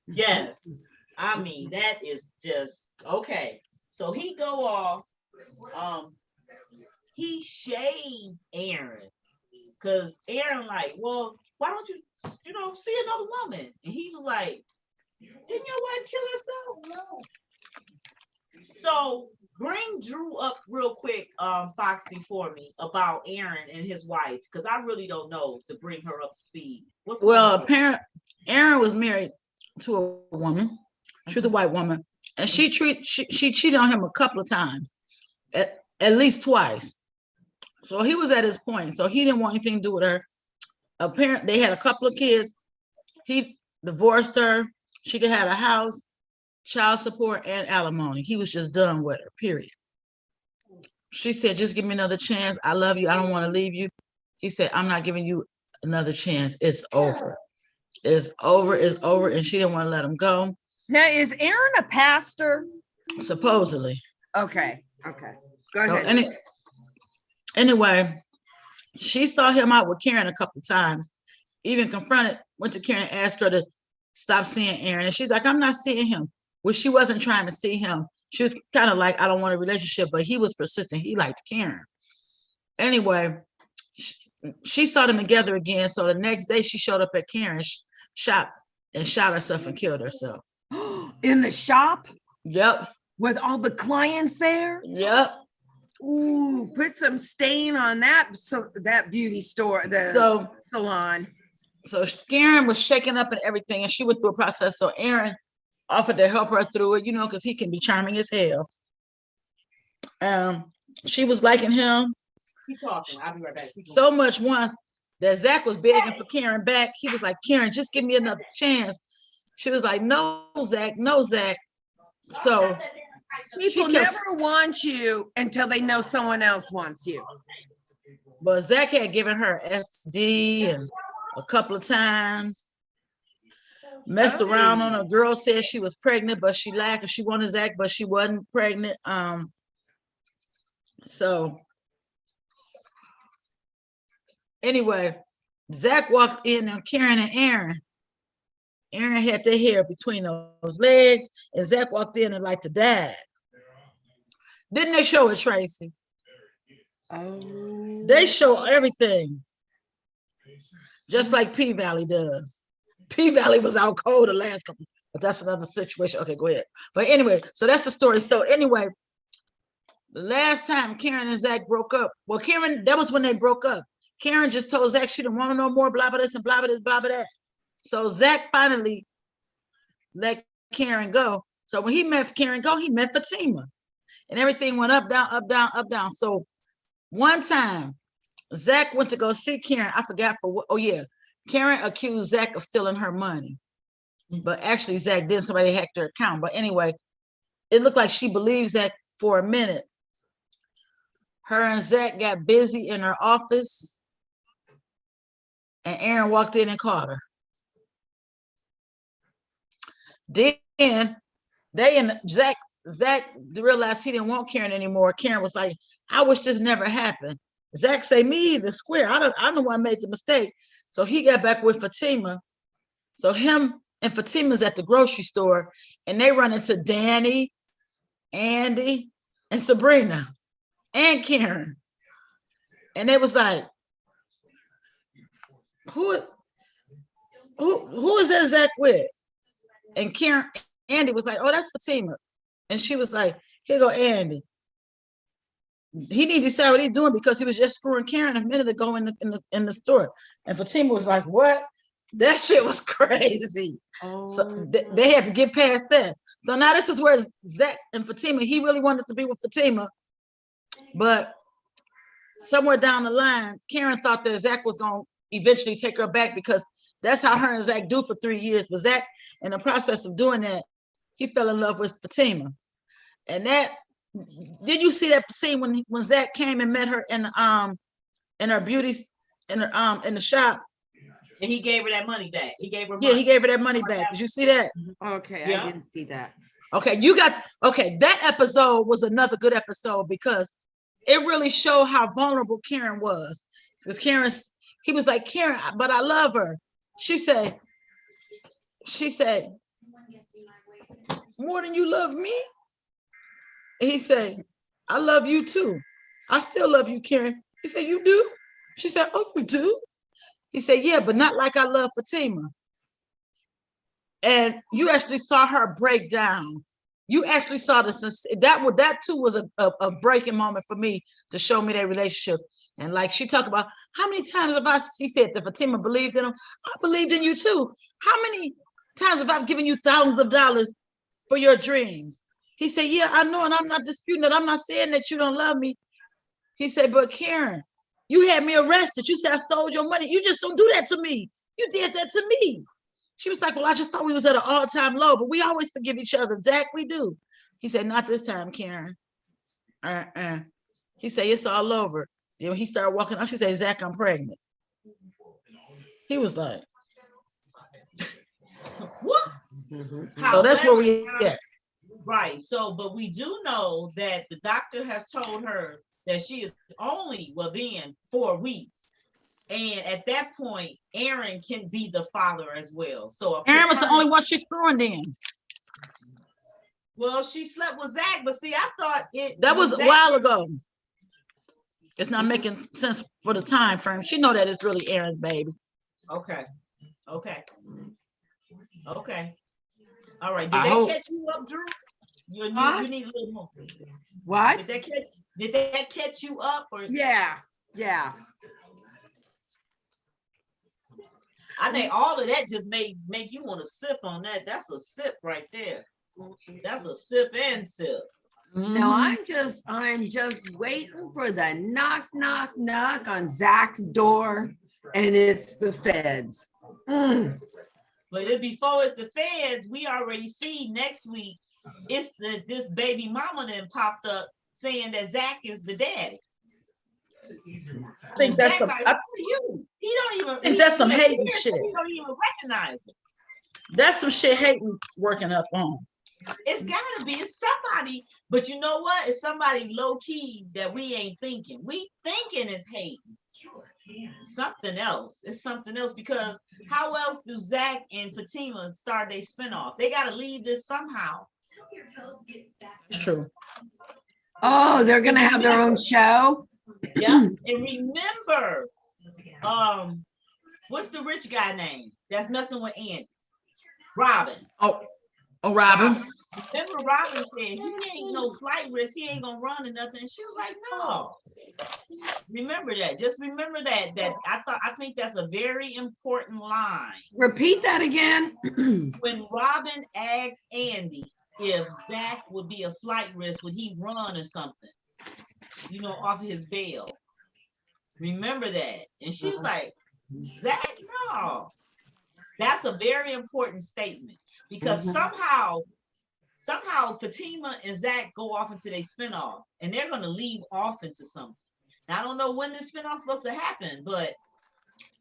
Yes. I mean, that is just okay. So he go off, he shades Aaron. Cause Aaron like, well, why don't you see another woman? And he was like, didn't your wife kill herself? No. So bring Drew up real quick, Foxy, for me about Aaron and his wife, because I really don't know to bring her up to speed. What's going Well, on? apparently, Aaron was married to a woman. She was a white woman, and she cheated on him a couple of times, at least twice. So he was at his point. So he didn't want anything to do with her. Apparently, they had a couple of kids. He divorced her. She could have a house, child support, and alimony. He was just done with her, period. She said, just give me another chance. I love you. I don't want to leave you. He said, I'm not giving you another chance. It's over. It's over. It's over. And she didn't want to let him go, Now, is Aaron a pastor? supposedly. Okay. Go So ahead. anyway, She saw him out with Karen a couple of times, even confronted, went to Karen and asked her to stop seeing Aaron. And she's like, I'm not seeing him. Well, she wasn't trying to see him. She was kind of like, I don't want a relationship, but he was persistent. He liked Karen. Anyway, she saw them together again. So the next day she showed up at Karen's shop and shot herself and killed herself. In the shop Yep. with all the clients there. Yep. Ooh, put some stain on that. So that beauty store, the salon. So Karen was shaken up and everything, and she went through a process. So Aaron offered to help her through it, because he can be charming as hell. She was liking him. Keep talking. I'll be right back. So much once that Zach was begging for Karen back. He was like, Karen, just give me another chance. She was like, no, Zach, no, Zach. So people never want you until they know someone else wants you. But Zach had given her SD and a couple of times. Messed around on a girl, said she was pregnant, but she lied, she wanted Zach, but she wasn't pregnant. So anyway, Zach walked in on Karen and Aaron. Aaron had their hair between those legs, and Zach walked in and like to die. Didn't they show it, Tracy? Oh. They show everything. Just like P-Valley does. P-Valley was out cold the last couple, but that's another situation. Okay, go ahead. But anyway, so that's the story. So anyway, the last time Karen and Zach broke up, well, Karen, that was when they broke up. Karen just told Zach she didn't want to know more, blah, blah, this and blah, blah, this, blah, blah, that. So Zach finally let Karen go. So when he met Karen go, he met Fatima. And everything went up, down, up, down, up, down. So one time, Zach went to go see Karen. I forgot for what. Oh, yeah. Karen accused Zach of stealing her money. But actually, Zach did. Somebody hacked her account. But anyway, it looked like she believed Zach for a minute. Her and Zach got busy in her office. And Aaron walked in and caught her. Then they and Zach realized he didn't want Karen anymore. Karen was like, I wish this never happened. Zach say, me either, square. I don't know why I made the mistake. So he got back with Fatima. So him and Fatima's at the grocery store, and they run into Danny, Andy, and Sabrina, and Karen. And they was like, who is that Zach with? And Andy was like, oh, that's Fatima. And she was like, here go Andy. He didn't decide what he's doing because he was just screwing Karen a minute ago in the store. And Fatima was like, what? That shit was crazy. Oh. So they had to get past that. So now this is where Zach and Fatima, he really wanted to be with Fatima. But somewhere down the line, Karen thought that Zach was going to eventually take her back because that's how her and Zach do for 3 years. But Zach, in the process of doing that, he fell in love with Fatima. And that, did you see that scene when Zach came and met her in her beauty in the shop? And he gave her that money back. He gave her money. Yeah, he gave her that money back. Did you see that? Okay, yeah. I didn't see that. Okay, that episode was another good episode because it really showed how vulnerable Karen was. Because he was like, Karen, but I love her. She said, more than you love me? And he said, I love you too. I still love you, Karen. He said, you do? She said, oh, you do? He said, yeah, but not like I love Fatima. And you actually saw her break down. You actually saw that too was a breaking moment for me to show me their relationship. And like she talked about, how many times she said that Fatima believed in him? I believed in you too. How many times have I given you thousands of dollars for your dreams? He said, yeah, I know, and I'm not disputing that. I'm not saying that you don't love me. He said, but Karen, you had me arrested. You said I stole your money. You just don't do that to me. You did that to me. She was like, well, I just thought we was at an all-time low, but we always forgive each other. Zach, we do. He said, not this time, Karen. He said, it's all over. Then when he started walking up, she said, Zach, I'm pregnant. He was like, what? So that's where we at. Right. So, but we do know that the doctor has told her that she is only, well then, 4 weeks. And at that point, Aaron can be the father as well. So Aaron was the only one she's screwing in. well, she slept with Zach, but see, I thought That was a Zach, while ago. It's not making sense for the time frame. She know that it's really Aaron's baby. Okay. Okay. Okay. All right. Did I that hope. catch you up, Drew? You need a little more. What? Did that catch you up? Or Yeah. I think all of that just make you want to sip on that. That's a sip right there. That's a sip and sip. No, I'm just waiting for the knock on Zach's door, and it's the feds. But before it's the feds, we already see next week. It's this baby mama that popped up saying that Zach is the daddy. I think that's some. Like, you. He don't even. I think that's some hating shit. He don't even recognize it. That's some shit hating working up on. It's gotta be. It's somebody. But you know what? It's somebody low key that we ain't thinking. We thinking is hating. Something else. It's something else because how else do Zach and Fatima start their spinoff? They gotta leave this somehow. It's true. Oh, they're gonna have their own show. Yeah. And remember, what's the rich guy name that's messing with Andy? Robin. Oh, Robin. Remember Robin said he ain't no flight risk, he ain't gonna run or nothing. And she was like, no. Remember that. Just remember that. I think that's a very important line. Repeat that again. When Robin asked Andy if Zach would be a flight risk, would he run or something? You know, off of his bail. Remember that. And she was like, Zach, no. That's a very important statement because somehow Fatima and Zach go off into their spinoff and they're going to leave off into something. Now, I don't know when this spinoff's supposed to happen, but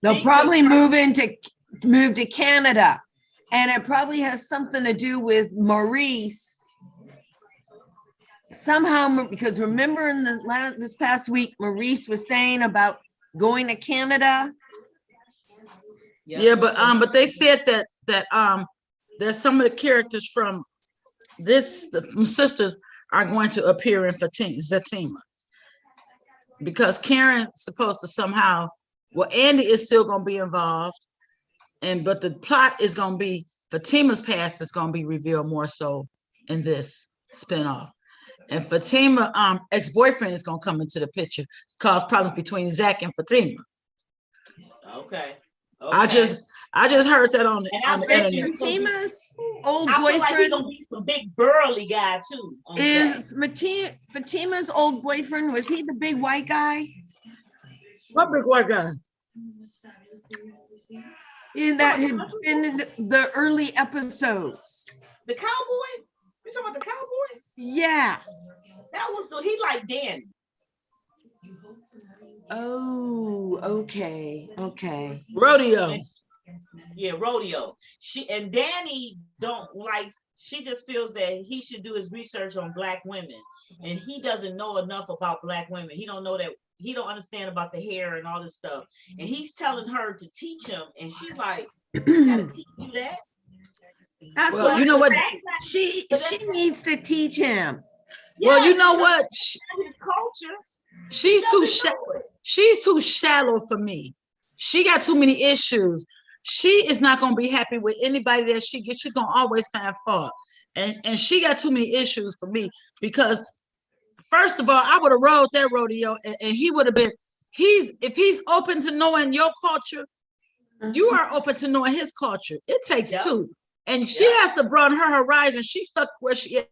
they'll probably move to Canada, and it probably has something to do with Maurice. Somehow, because remember in this past week, Maurice was saying about going to Canada. Yeah, but they said that some of the characters from from Sistas are going to appear in Fatima, because Karen's supposed to somehow. Well, Andy is still going to be involved, but the plot is going to be Fatima's past is going to be revealed more so in this spinoff. And Fatima, ex-boyfriend is gonna come into the picture, cause problems between Zach and Fatima. Okay. I just heard that on the internet. Fatima's old boyfriend. I feel like he's gonna be some big burly guy too. Is Fatima's old boyfriend? Was he the big white guy? What big white guy? In the early episodes. The cowboy. You talking about the cowboy? Yeah. That was he like Danny. Oh, okay. Rodeo. Yeah, rodeo. And Danny don't like, she just feels that he should do his research on Black women. And he doesn't know enough about Black women. He don't understand about the hair and all this stuff. And he's telling her to teach him. And she's like, I gotta teach you that. That's well, you know what? She needs to teach him. Well, you know what? His culture. She's too shallow for me. She got too many issues. She is not going to be happy with anybody that she gets. She's going to always find fault. And she got too many issues for me because, first of all, I would have rode that rodeo and he would have been, if he's open to knowing your culture, you are open to knowing his culture. It takes two. And she has to broaden her horizon. She's stuck where she is.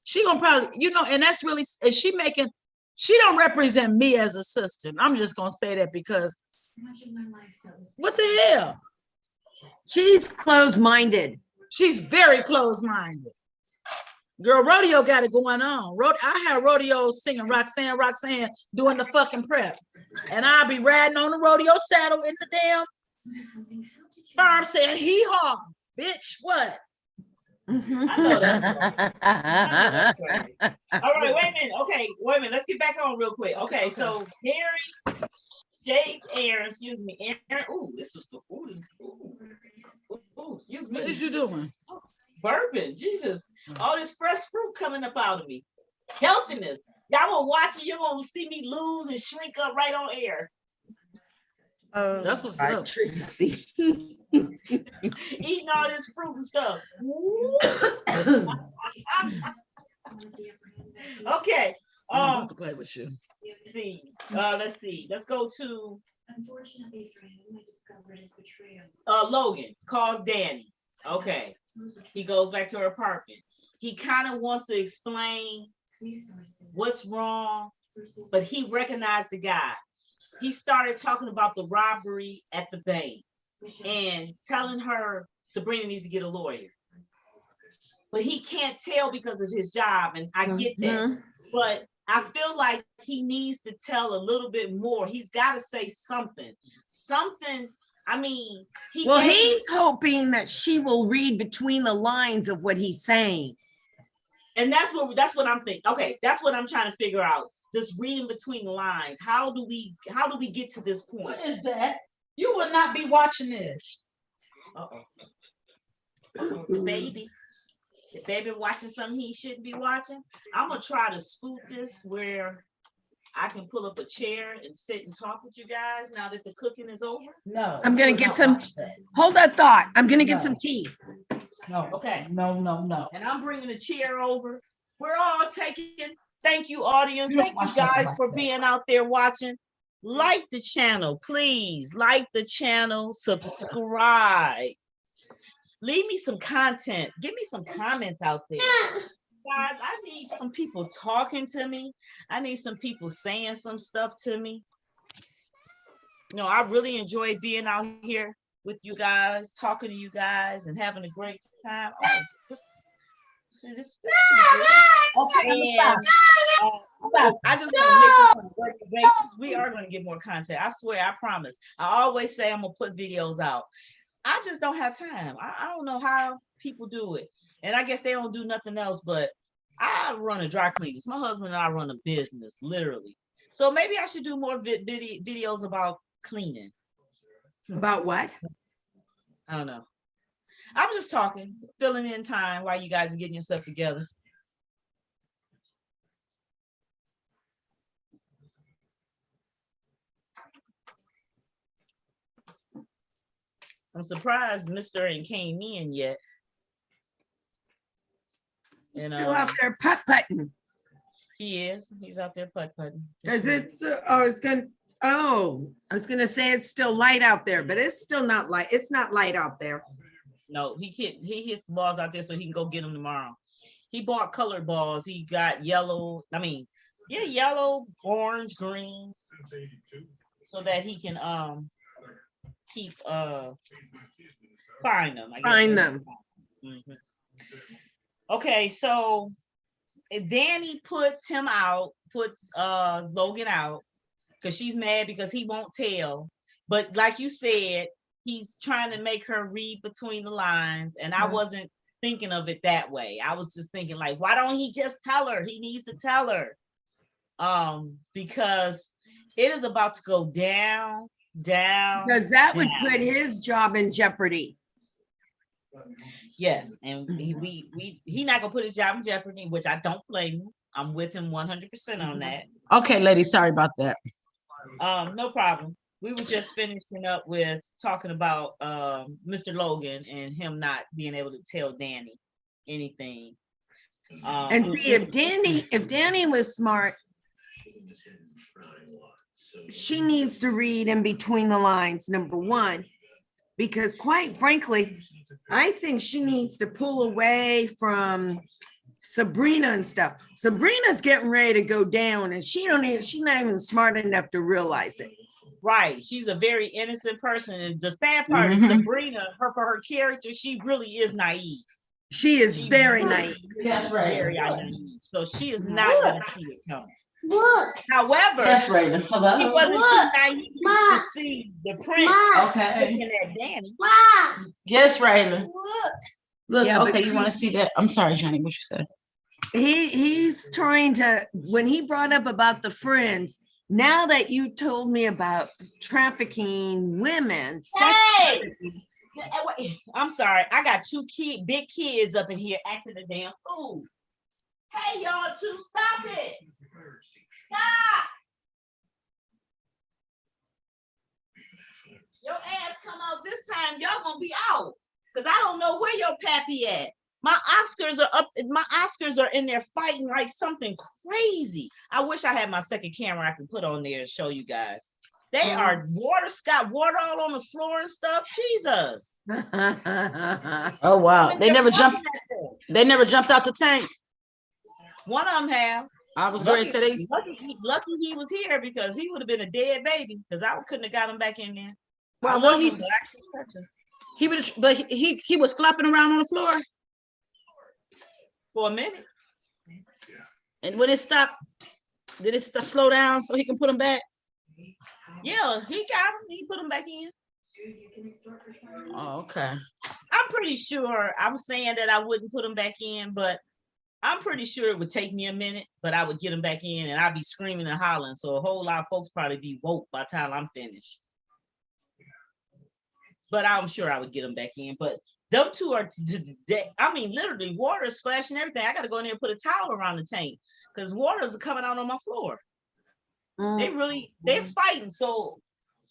She gonna probably, and that's really, she don't represent me as a sister. I'm just gonna say that because what the hell? She's closed-minded. She's very closed-minded. Girl, rodeo got it going on. I had rodeo singing Roxanne doing the fucking prep. And I'll be riding on the rodeo saddle in the damn farm saying hee haw. Bitch, what? I know that's right. I know that's right. All right, wait a minute. Okay, wait a minute. Let's get back on real quick. Okay, so Harry, Jake, Aaron, excuse me, Aaron. Ooh, this was excuse me. What is you doing? Burping, Jesus. All this fresh fruit coming up out of me. Healthiness. Y'all will watch it, you're gonna see me lose and shrink up right on air. Oh, That's what's God, up. Tracy. Eating all this fruit and stuff. Okay. I'm about to play with you. Let's see. Let's go to Unfortunately for him, I discovered his betrayal. Logan calls Danny. Okay. He goes back to her apartment. He kind of wants to explain what's wrong, but he recognized the guy. He started talking about the robbery at the bank and telling her Sabrina needs to get a lawyer. But he can't tell because of his job, and I get that. But I feel like he needs to tell a little bit more. He's got to say something. I mean, he's hoping that she will read between the lines of what he's saying. And that's what I'm thinking. Okay, that's what I'm trying to figure out. Just reading between the lines. How do we get to this point? What is that? You will not be watching this. The baby watching something he shouldn't be watching. I'm gonna try to scoot this where I can pull up a chair and sit and talk with you guys now that the cooking is over. No. I'm gonna get some. Hold that thought. I'm gonna get some tea. No. Okay. No. And I'm bringing a chair over. We're all taking. Thank you, audience. Thank you guys for being out there watching. Like the channel, please. Like the channel. Subscribe. Leave me some content. Give me some comments out there. Guys, I need some people talking to me. I need some people saying some stuff to me. I really enjoy being out here with you guys, talking to you guys, and having a great time. Okay, I just want to make this on a regular basis. We are going to get more content. I swear, I promise. I always say I'm going to put videos out. I just don't have time. I don't know how people do it. And I guess they don't do nothing else, but I run a dry cleaners. My husband and I run a business, literally. So maybe I should do more videos about cleaning. About what? I don't know. I'm just talking, filling in time while you guys are getting yourself together. I'm surprised Mr. ain't came in yet. He's still out there putt-putting. He is. He's out there putt-putting. Because I was gonna say it's still light out there, but it's still not light. It's not light out there. No, he hits the balls out there so he can go get them tomorrow. He bought colored balls. He got yellow, yellow, orange, green, so that he can keep find them. Find them. Mm-hmm. Okay, so if Danny puts Logan out because she's mad because he won't tell. But like you said, he's trying to make her read between the lines, and I wasn't thinking of it that way. I was just thinking like, why don't he just tell her? He needs to tell her, because it is about to go down. Because that would put his job in jeopardy. Yes, and he not gonna put his job in jeopardy, which I don't blame him. I'm with him 100% on that. Okay, ladies, sorry about that. No problem. We were just finishing up with talking about Mr. Logan and him not being able to tell Danny anything. And see, if Danny was smart, she needs to read in between the lines, number one, because quite frankly, I think she needs to pull away from Sabrina and stuff. Sabrina's getting ready to go down, and she's not even smart enough to realize it. Right. She's a very innocent person. And the sad part is Sabrina, for her character, she really is naive. She's very naive. That's right. Very naive. So she is not going to see it coming. Look. However, That's right. Hello. he wasn't too naive to see the prince Okay. looking at Danny. Mom. Yes, Raylan. Look. Look, Yeah, but okay, you see- want to see that? I'm sorry, Johnny, what you said? He's trying to, when he brought up about the friends, now that you told me about trafficking women, sex Hey! trafficking, Wait, I'm sorry. I got big kids up in here acting a damn fool. Hey, y'all two, stop it. Stop. Your ass come out this time, y'all gonna be out. Cause I don't know where your pappy at. My Oscars are up, my Oscars are in there fighting like something crazy. I wish I had my second camera I could put on there and show you guys. They are got water all on the floor and stuff. Jesus. Oh wow, And they they're never running jumped. at them. They never jumped out the tank. One of them have. I was going to say they. Lucky he was here because he would have been a dead baby because I couldn't have got him back in there. Well, I well, love he him, but I couldn't touch him he would, but he was flopping around on the floor, for a minute. and when it stopped, did it slow down so he can put him back? Yeah, he got him. He put him back in. Oh, okay. I'm pretty sure I'm saying that I wouldn't put him back in, but I'm pretty sure it would take me a minute, but I would get him back in and I'd be screaming and hollering. So a whole lot of folks probably be woke by the time I'm finished. But I'm sure I would get them back in. But them two are, I mean, literally water is splashing everything. I got to go in there and put a towel around the tank because waters are coming out on my floor. They're fighting. So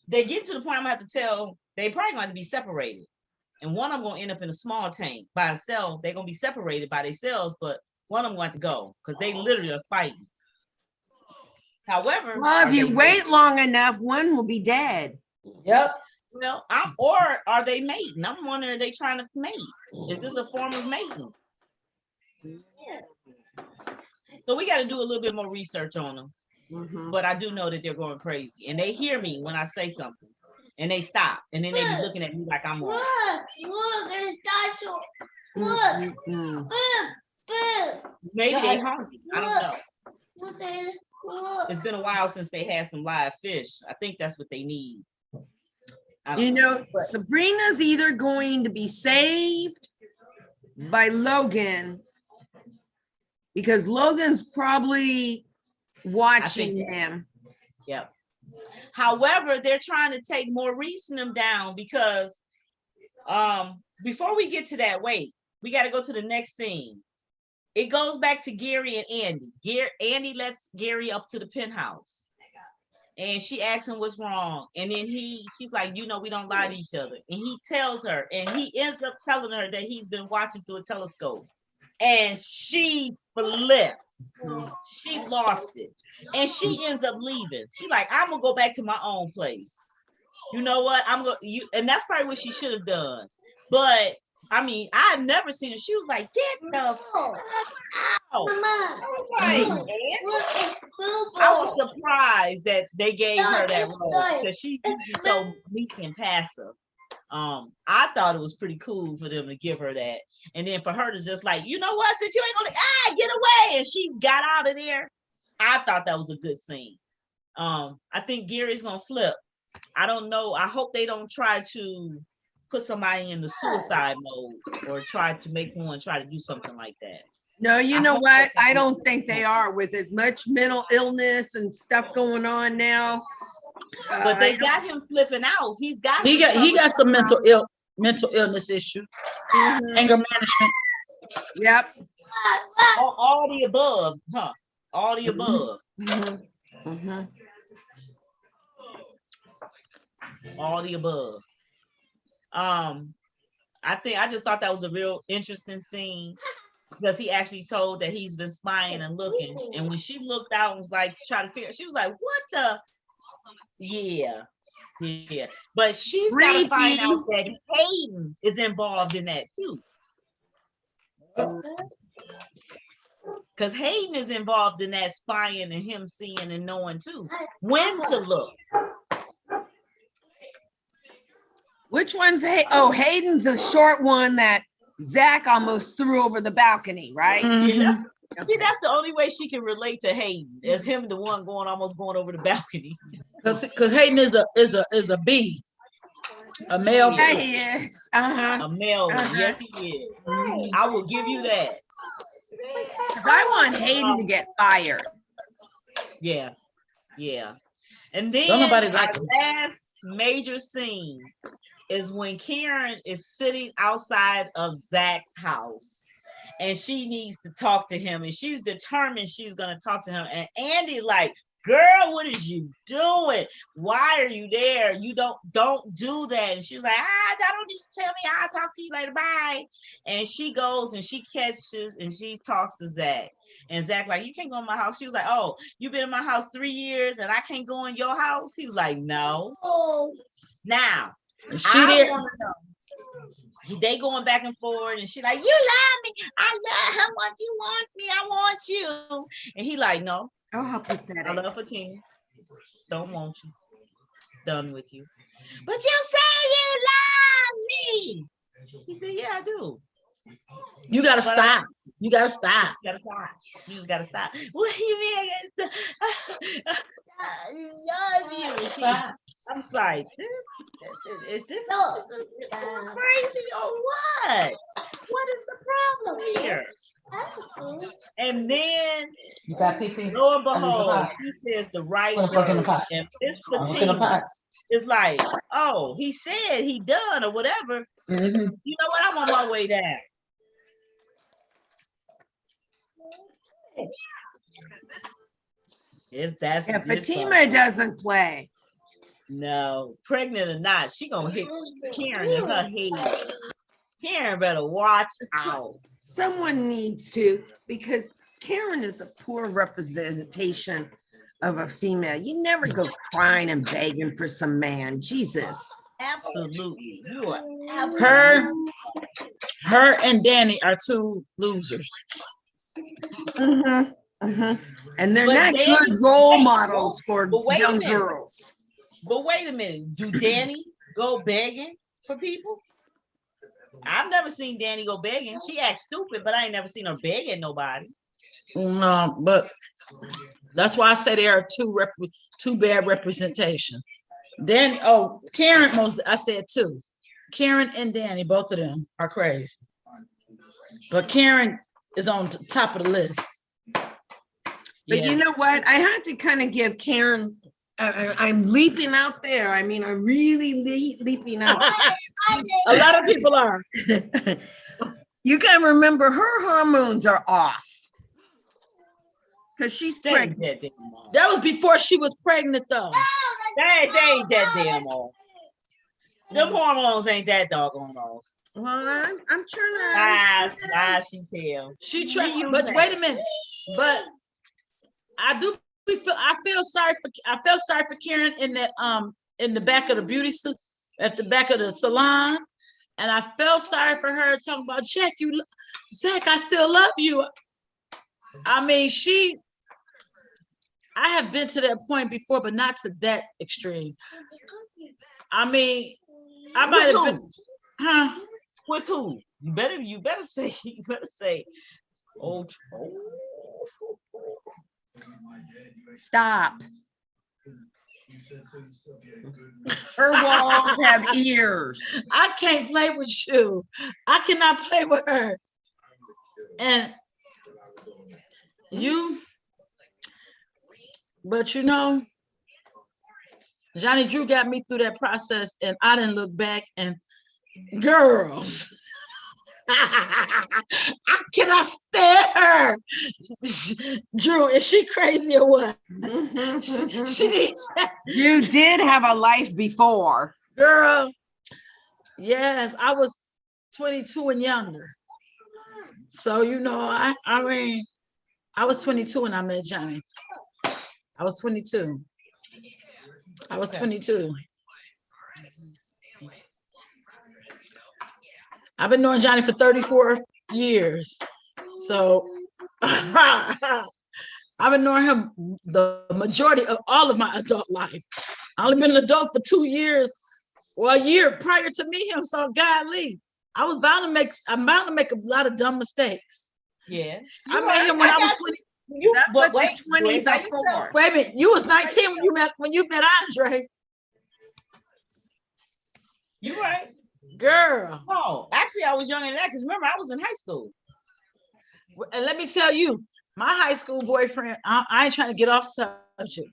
they get to the point I'm gonna have to tell, they probably gonna have to be separated. And one of them gonna end up in a small tank by itself. They're gonna be separated by themselves, but one of them going to go because they literally are fighting. However, well, if you wait long enough, one will be dead. Yep. Well, or are they mating? I'm wondering, are they trying to mate? Is this a form of mating? So we got to do a little bit more research on them. But I do know that they're going crazy, and they hear me when I say something, and they stop, and then they be looking at me like I'm wrong. Look, Maybe they hungry. I don't know. It's been a while since they had some live fish. I think that's what they need. You know, Sabrina's either going to be saved by Logan because Logan's probably watching him. Yep. However, they're trying to take Maurice and them down because before we get to that, wait, we got to go to the next scene. It goes back to Gary and Andy. Andy lets Gary up to the penthouse. And she asks him what's wrong. And then she's like, you know, we don't lie to each other. And he tells her, and he ends up telling her that he's been watching through a telescope. And she flipped. She lost it. And she ends up leaving. She's like, I'm gonna go back to my own place. You know what? And that's probably what she should have done. But I mean, I had never seen her. She was like, get the fuck out. I was surprised that they gave her that role because she's so meek and passive. I thought it was pretty cool for them to give her that. And then for her to just like, you know what, since you ain't gonna get away, and she got out of there. I thought that was a good scene. I think Gary's gonna flip. I don't know. I hope they don't try to put somebody in the suicide mode or try to make someone try to do something like that. No, you know what? I don't think they are with as much mental illness and stuff going on now. But they got him flipping out. He got some mental illness issue, anger management. Yep. All the above, huh? All the above. All the above. I just thought that was a real interesting scene because he actually told that he's been spying and looking. And when she looked out and was like, trying to figure, she was like, what the? Yeah. But she's got to find out that Hayden is involved in that too. Because Hayden is involved in that spying and him seeing and knowing too when to look. Which one's Hayden? Oh, Hayden's the short one that Zach almost threw over the balcony, right? Yeah. See, that's the only way she can relate to Hayden, as him the one almost going over the balcony. Because Hayden is a bee. A male Yeah, bitch. he is. Uh-huh. A male one. Uh-huh. Yes, he is. I will give you that. 'Cause I want Hayden to get fired. Yeah, yeah. And Don't then nobody our like him. last major scene is when Karen is sitting outside of Zach's house and she needs to talk to him and she's determined she's going to talk to him. And Andy like, girl, what is you doing? Why are you there? You don't do that. And she's like, I don't need to tell me. I'll talk to you later. Bye. And she goes and she catches and she talks to Zach. And Zach like, you can't go in my house. She was like, oh, you've been in my house 3 years and I can't go in your house? He was like, no. Now, She I did. want to know. They going back and forth and she like, you love me. I love how much you want me. I want you. And he like, no, Oh, how I pathetic. love her team. Don't want you. Done with you. But you say you love me. He said, yeah, I do. You gotta But stop. You gotta stop. You gotta stop. You just gotta stop. What do you mean I gotta stop? I love you. And I'm like, is this crazy or what? What is the problem here? And then You got pee. lo and behold, she says the right Let's look in the word. pot. And Miss Look in the Fatima pot. is like, oh, he said he done or whatever. Mhm. You know what? I'm on my way down. That's Yeah, this Fatima doesn't play. No, pregnant or not, she gonna hit Karen in her head. Karen better watch out. Someone needs to, because Karen is a poor representation of a female. You never go crying and begging for some man. Jesus. Absolutely, you are absolutely. Her and Danny are two losers. Mhm, mhm. And they're But not Danny- good role Hey, models for but wait a young minute. girls. But wait a minute, do Danny go begging for people? I've never seen Danny go begging. She acts stupid, but I ain't never seen her begging nobody. No, but that's why I say they are two bad representation. Danny, Karen I said two. Karen and Danny, both of them are crazy. But Karen is on top of the list. But you know what? I had to kind of give Karen, I'm leaping out there. I mean, I'm really leaping out. A lot of people are. You got to remember her hormones are off. Because she's They ain't pregnant. that damn off. That was before she was pregnant, though. They ain't that damn off. Them hormones ain't that doggone off. Well, I'm trying to. Lies she tell. She tried, used but that. wait a minute. But I feel sorry for Karen in that in the back of the at the back of the salon, and I felt sorry for her talking about Zach. Zach, I still love you. I mean, I have been to that point before, but not to that extreme. I mean, I might have been, huh? With who? You better say, oh. Stop. Her walls have ears. I can't play with you. I cannot play with her. And but you know, Johnny Drew got me through that process and I didn't look back and girls. I cannot stand her. Drew, is she crazy or what? You did have a life before. Girl, yes, I was 22 and younger. So, you know, I mean, I was 22 when I met Johnny. I was 22. I've been knowing Johnny for 34 years. So I've been knowing him the majority of all of my adult life. I only been an adult for 2 years, well, a year prior to meet him. So golly, I'm bound to make a lot of dumb mistakes. Yeah. I met him when I was 20. That's what the 20s are for. Wait a minute, you was 19 when you met Andre. You right. Girl. Oh, actually, I was younger than that because remember, I was in high school. And let me tell you, my high school boyfriend, I ain't trying to get off subject,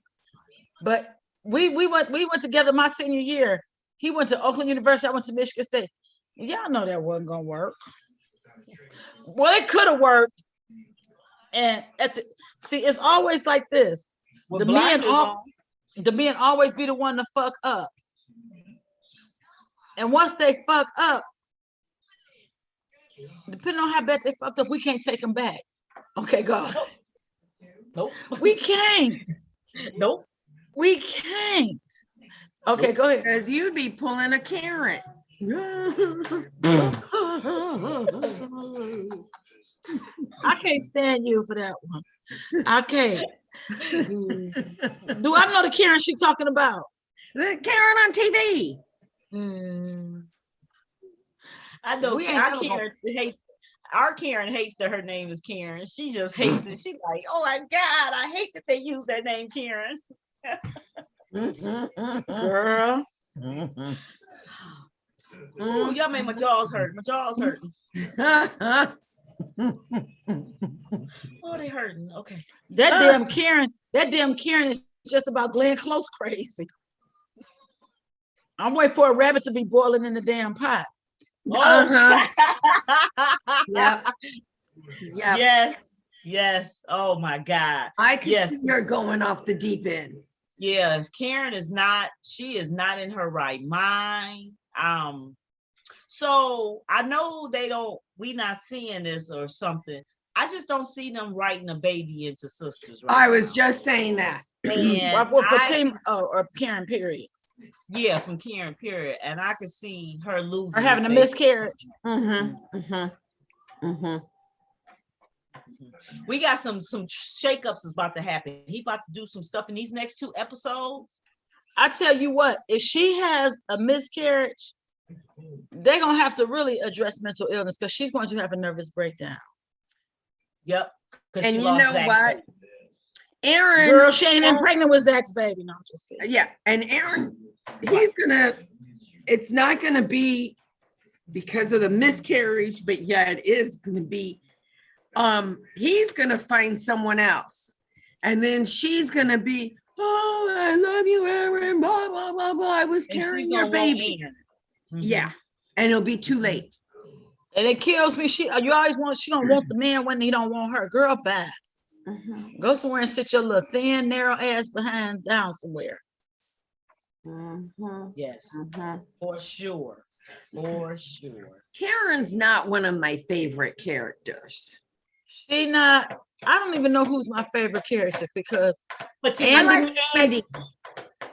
but we went together my senior year. He went to Oakland University, I went to Michigan State. Y'all know that wasn't gonna work. Well, it could have worked. And it's always like this. With blinders on. The men always be the one to fuck up. And once they fuck up, depending on how bad they fucked up, we can't take them back. Okay, God. Nope. We can't. Nope. We can't. Okay, go ahead. Because you'd be pulling a Karen. I can't stand you for that one. I can't. Do I know the Karen she talking about? The Karen on TV. I know We ain't our Karen hates that her name is Karen. She just hates it. She like, oh my God, I hate that they use that name Karen. Girl. Ooh, y'all made my jaws hurt. My jaws hurting. Oh, they hurting. Okay. That damn Karen is just about Glenn Close crazy. I'm waiting for a rabbit to be boiling in the damn pot. Oh, Yep. Yes. Oh my God. I can Yes. see her going off the deep end. Yes, Karen is not in her right mind. So I know we not seeing this or something. I just don't see them writing a baby into Sisters right I was now. just saying that. And or Karen, period. yeah, from Karen, period. And I could see her losing Or having a this baby. miscarriage. We got some shakeups is about to happen. He about to do some stuff in these next 2 episodes. I tell you what, if she has a miscarriage, they're gonna have to really address mental illness because she's going to have a nervous breakdown. Yep. And you know what? Aaron. Girl, she ain't even pregnant with Zach's baby. No, I'm just kidding. Yeah. And Aaron, it's not gonna be because of the miscarriage, but yeah, it is gonna be. He's gonna find someone else, and then she's gonna be, oh, I love you, Aaron, blah blah blah blah. I was carrying your baby. Yeah, and it'll be too late. And it kills me. She gonna want the man when he don't want her. Girl, bye. Go somewhere and sit your little thin, narrow ass behind down somewhere. Yes, for sure. For sure. Karen's not one of my favorite characters. She not. I don't even know who's my favorite character because Andy.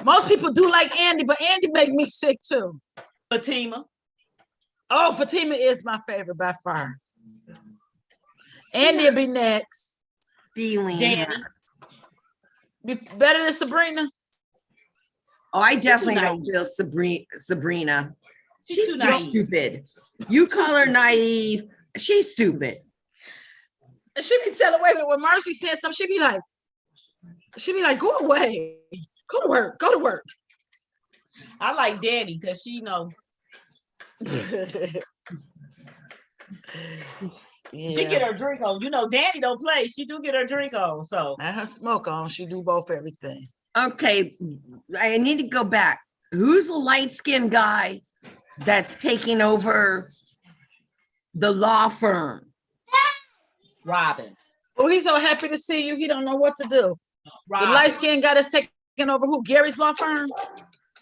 Most people do like Andy, but Andy make me sick too. Fatima. Oh, Fatima is my favorite by far. Andy will be next. Danny. Better than Sabrina? Oh, I definitely don't feel Sabrina. She's too stupid. You call her naive. She's stupid. She be telling, wait, when Marcy says something, she be like, go away. Go to work. I like Danny because she she get her drink on. Danny don't play. She do get her drink on. So I have smoke on. She do both everything. Okay, I need to go back. Who's the light-skinned guy that's taking over the law firm? Robin. Oh, he's so happy to see you. He don't know what to do. Robin. The light-skinned guy that's taking over who? Gary's law firm?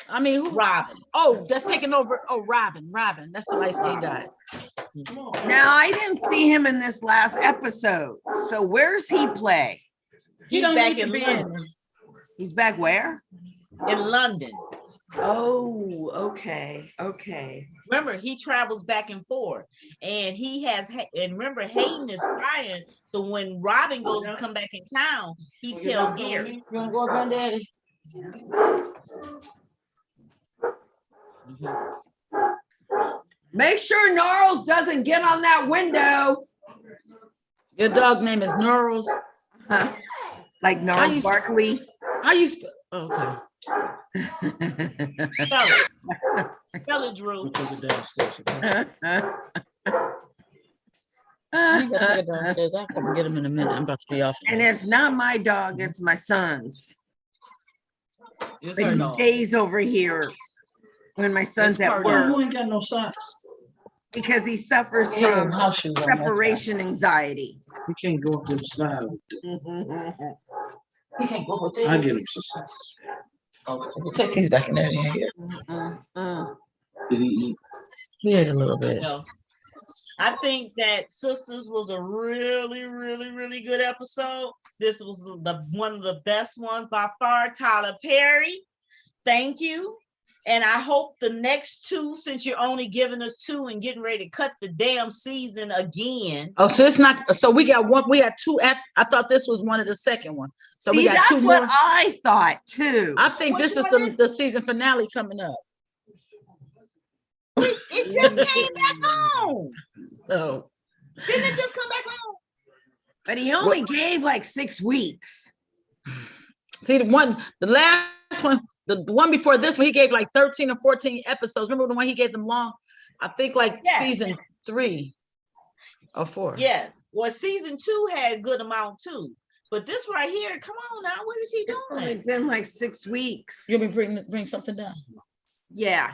I mean, who? Robin. Oh, that's taking over. Oh, Robin. That's the light-skinned guy. Now, I didn't see him in this last episode. So where's he play? He's back in London. He's back where? In London. Oh, okay. Remember, he travels back and forth, and remember, Hayden is crying. So when Robin goes to come back in town, he tells Gary. You want to go, Granddaddy? Make sure Gnarls doesn't get on that window. Your dog name is Gnarls? Like Gnarls Barkley. How you spell? Okay. Spell it. Spell it, Drew. We'll take it downstairs. okay? You gotta take it downstairs. I'll come get him in a minute. I'm about to be off. And it's not my dog, it's my son's. It's But her he dog. stays over here when my son's It's at her work You ain't got no socks. because he suffers He had from house shoes on, that's why. separation anxiety. You can't go up them slides. He can't go with I it. get him some socks. Okay, we'll take these back in there. Here. Did he eat? He ate a little bit. No. I think that Sisters was a really, really, really good episode. This was the one of the best ones by far. Tyler Perry, thank you. And I hope the next two, since you're only giving us two and getting ready to cut the damn season again. Oh, so it's not. So we got one. We got two. I thought this was one of the second one. So we See, got that's two what more. I thought too. I think this is the season finale coming up. It just came back on. Oh, Didn't it just come back on? But he only gave like 6 weeks. see the last one, the one before this one, he gave like 13 or 14 episodes. Remember the one he gave them long? I think like Yes. season 3 or 4. Yes. Well, season 2 had a good amount too. But this right here, come on now, what is he It's only doing? been like 6 weeks. You'll be bring something down. Yeah.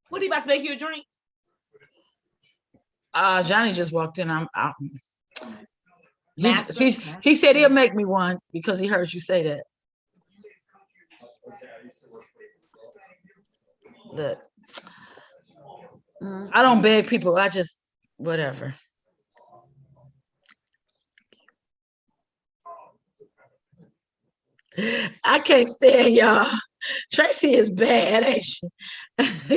What are you about to make you a drink? Johnny just walked in. I'm out. Master? He said he'll make me one because he heard you say that. Look, I don't beg people. I just whatever. I can't stand y'all. Tracy is bad, ain't she?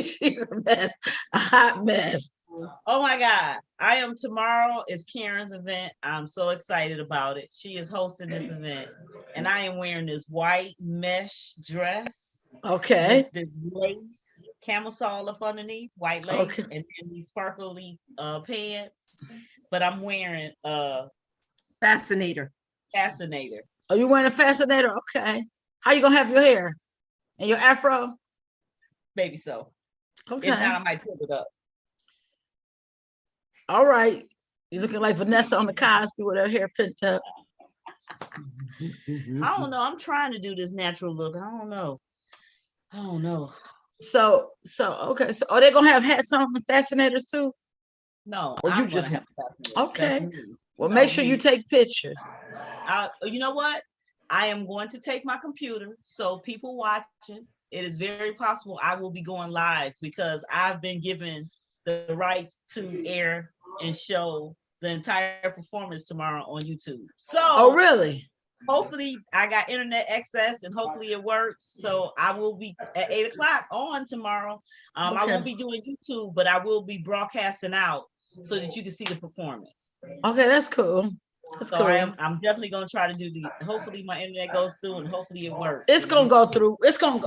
She's a mess, a hot mess. Oh my God. Tomorrow is Karen's event. I'm so excited about it. She is hosting this event. And I am wearing this white mesh dress. Okay. With this lace camisole up underneath, white lace, Okay. and then these sparkly pants. But I'm wearing a Fascinator. fascinator. Oh, you wearing a fascinator? Okay. How you gonna have your hair? And your afro? Maybe so. Okay. If not, I might put it up. All right. You're looking like Vanessa on the Cosby with her hair pent up. I don't know. I'm trying to do this natural look. I don't know. So okay. So are they gonna have hats on with fascinators too? No, Or you I'm just gonna have a fascinator. Okay. That's me. Well, No, make sure you me. take pictures. You know what? I am going to take my computer. So people watching, it is very possible I will be going live because I've been given the rights to air and show the entire performance tomorrow on YouTube. So Oh, really? hopefully I got internet access and hopefully it works. So I will be at 8:00 on tomorrow. I Okay. won't be doing YouTube, but I will be broadcasting out so that you can see the performance. Okay, that's cool. That's So cool. I'm definitely gonna try to do hopefully my internet goes through and hopefully it works. It's gonna go through. It's gonna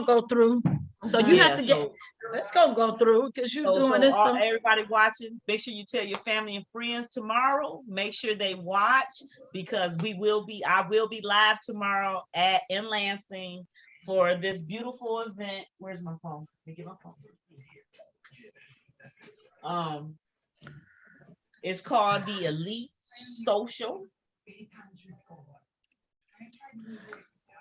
go through. So you have to get. It's gonna go through because you're doing this. So Everybody watching, make sure you tell your family and friends tomorrow. Make sure they watch because I will be live tomorrow in Lansing for this beautiful event. Where's my phone? Let me get my phone. It's called the Elite Social.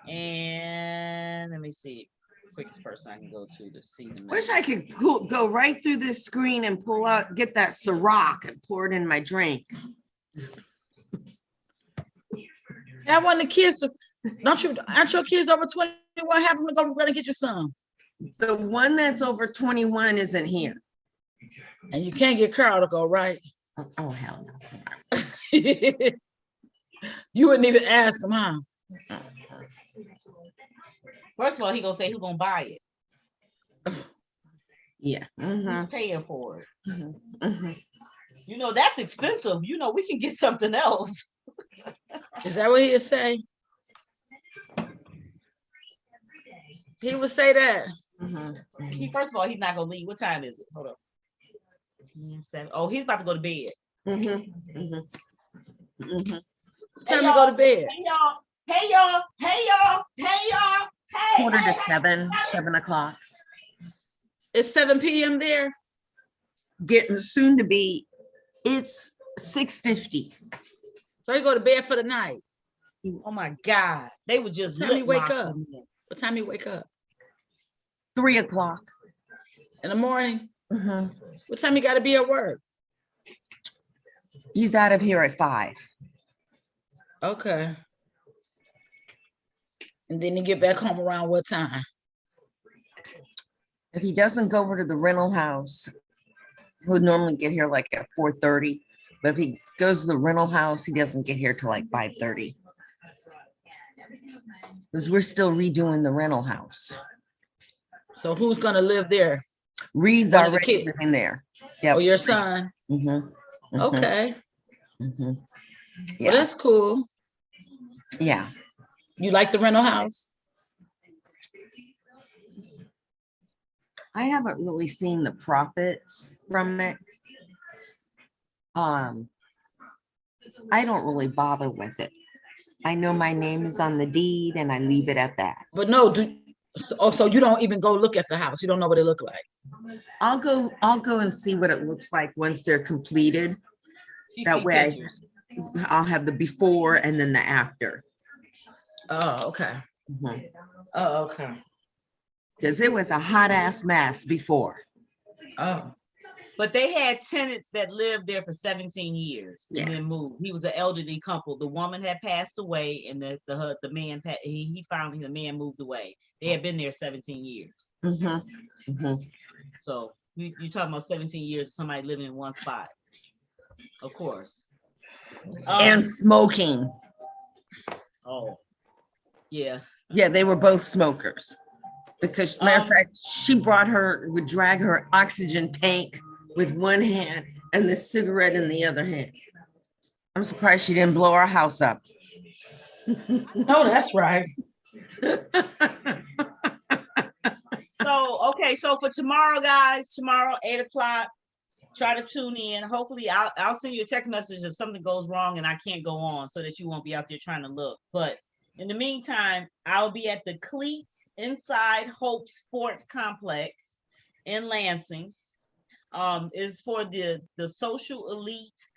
And let me see. Quickest person I can go to see the Wish I could go right through this screen and get that Ciroc and pour it in my drink. I want the kids to. Aren't your kids over 21? Have them to go run and get you some. The one that's over 21 isn't here. And you can't get Carl to go, right? Oh hell no. You wouldn't even ask him, huh? First of all, he gonna say who's gonna buy it. Yeah. Who's paying for it? Mhm. You know, that's expensive. You know, we can get something else. Is that what he'd say? He would say that. First of all, he's not gonna leave. What time is it? Hold up. 10, 7. Oh, he's about to go to bed. Time to go to bed. Hey y'all. Hey. 6:45, 7 o'clock. It's 7 p.m. there. Getting soon to be, it's 6:50. So you go to bed for the night. Oh my God. They would just What time you lip wake lock up? them in. What time you wake up? 3 o'clock. In the morning? Mhm. What time you got to be at work? He's out of here at 5. Okay. And then you get back home around what time? If he doesn't go over to the rental house, he'll normally get here like at 4:30. But if he goes to the rental house, he doesn't get here till like 5:30. Because we're still redoing the rental house. So who's gonna live there? Reed's One of the already kids. living there. Yep. Oh, your son. Mhm, mhm, Okay. mhm. Well, Yeah, that's cool. yeah. You like the rental house? I haven't really seen the profits from it. I don't really bother with it. I know my name is on the deed and I leave it at that. But no, so you don't even go look at the house. You don't know what it look like. I'll go and see what it looks like once they're completed. You That see way pictures. I'll have the before and then the after. Oh, okay. Mhm. Oh, okay. Because it was a hot ass mess before. Oh, But they had tenants that lived there for 17 years Yeah. and then moved. He was an elderly couple. The woman had passed away and the man, he finally, the man moved away. They had been there 17 years. Mhm, mhm. So you're talking about 17 years of somebody living in one spot. Of course. And smoking. Oh, yeah. Yeah, they were both smokers. Because matter of fact, she would drag her oxygen tank with one hand and the cigarette in the other hand. I'm surprised she didn't blow our house up. no, that's right. So, okay. So for tomorrow, guys, tomorrow, 8 o'clock, try to tune in. Hopefully I'll send you a text message if something goes wrong and I can't go on so that you won't be out there trying to look. But in the meantime, I'll be at the Cleats Inside Hope Sports Complex in Lansing. Is for the social elite.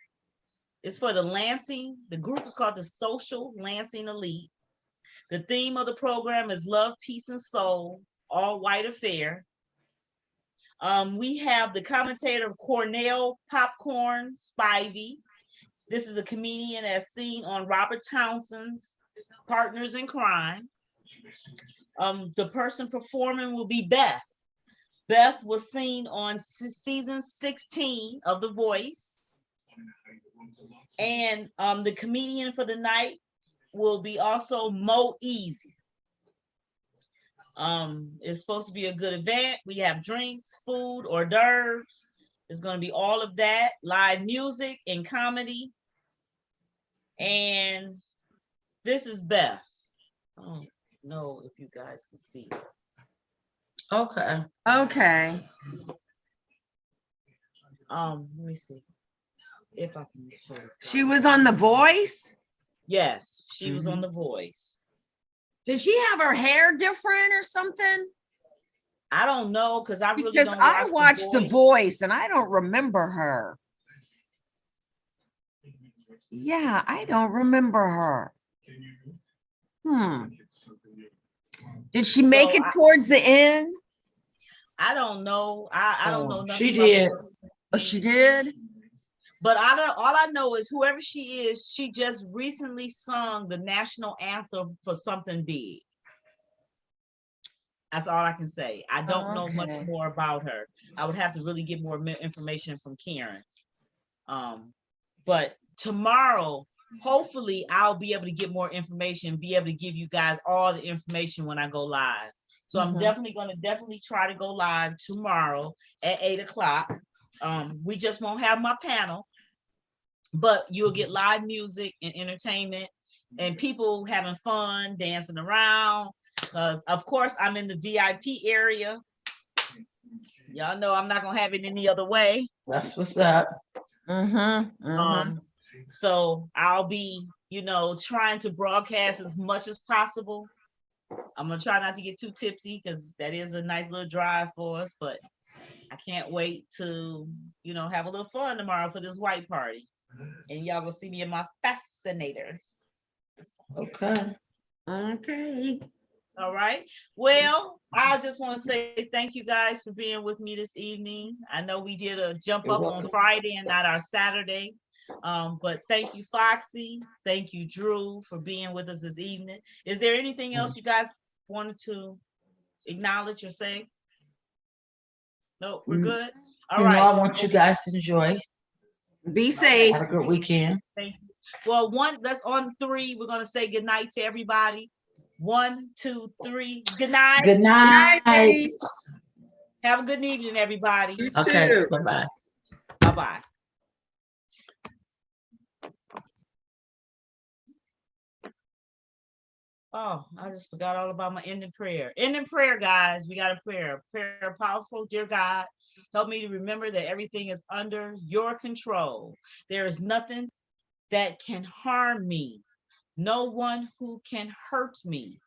It's for the Lansing. The group is called the Social Lansing Elite. The theme of the program is Love, Peace, and Soul, all white affair. We have the commentator of Cornell Popcorn Spivey. This is a comedian as seen on Robert Townsend's Partners in Crime. The person performing will be Beth. Beth was seen on season 16 of The Voice. And the comedian for the night will be also Mo Easy. It's supposed to be a good event. We have drinks, food, hors d'oeuvres. It's going to be all of that, live music and comedy. And this is Beth. I don't know if you guys can see it. Okay. Okay. Let me see if I can show it. She was on The Voice? Yes, she was on The Voice. Did she have her hair different or something? I don't know because I really Because don't I watch watched The Voice and I don't remember her. Yeah, I don't remember her. Did she make it towards the end? I don't know. I don't know nothing. She did. Oh, she did? But all I know is whoever she is, she just recently sung the national anthem for something big. That's all I can say. I don't know much more about her. I would have to really get more information from Karen. But tomorrow, hopefully, I'll be able to get more information, be able to give you guys all the information when I go live. So I'm definitely going to try to go live tomorrow at 8 o'clock. We just won't have my panel, but you'll get live music and entertainment and people having fun, dancing around. Because, of course, I'm in the VIP area. Y'all know I'm not going to have it any other way. That's what's up. So I'll be, trying to broadcast as much as possible. I'm going to try not to get too tipsy because that is a nice little drive for us. But I can't wait to, have a little fun tomorrow for this white party. And y'all gonna see me in my fascinator. Okay. Okay. All right. Well, I just want to say thank you guys for being with me this evening. I know we did a jump You're up on welcome. Friday and not our Saturday. But thank you, Foxy. Thank you, Drew, for being with us this evening. Is there anything else you guys wanted to acknowledge or say? No, we're good. All You know, I right. want you guys to enjoy. Be safe. Have a good weekend. Thank you. Well, that's on 3. We're gonna say good night to everybody. 1, 2, 3. Good night. Good night. Night. Have a good evening, everybody. You Okay. too. Bye-bye. Bye-bye. Oh, I just forgot all about my ending prayer. Ending prayer, guys. We got a prayer. Prayer powerful. Dear God, help me to remember that everything is under your control. There is nothing that can harm me. No one who can hurt me.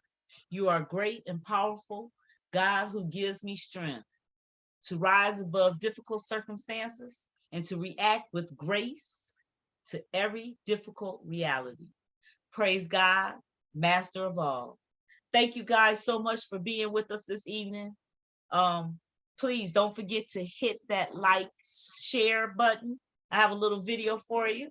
You are great and powerful, God who gives me strength to rise above difficult circumstances and to react with grace to every difficult reality. Praise God, Master of all. Thank you guys so much for being with us this evening. Please don't forget to hit that like, share button. I have a little video for you.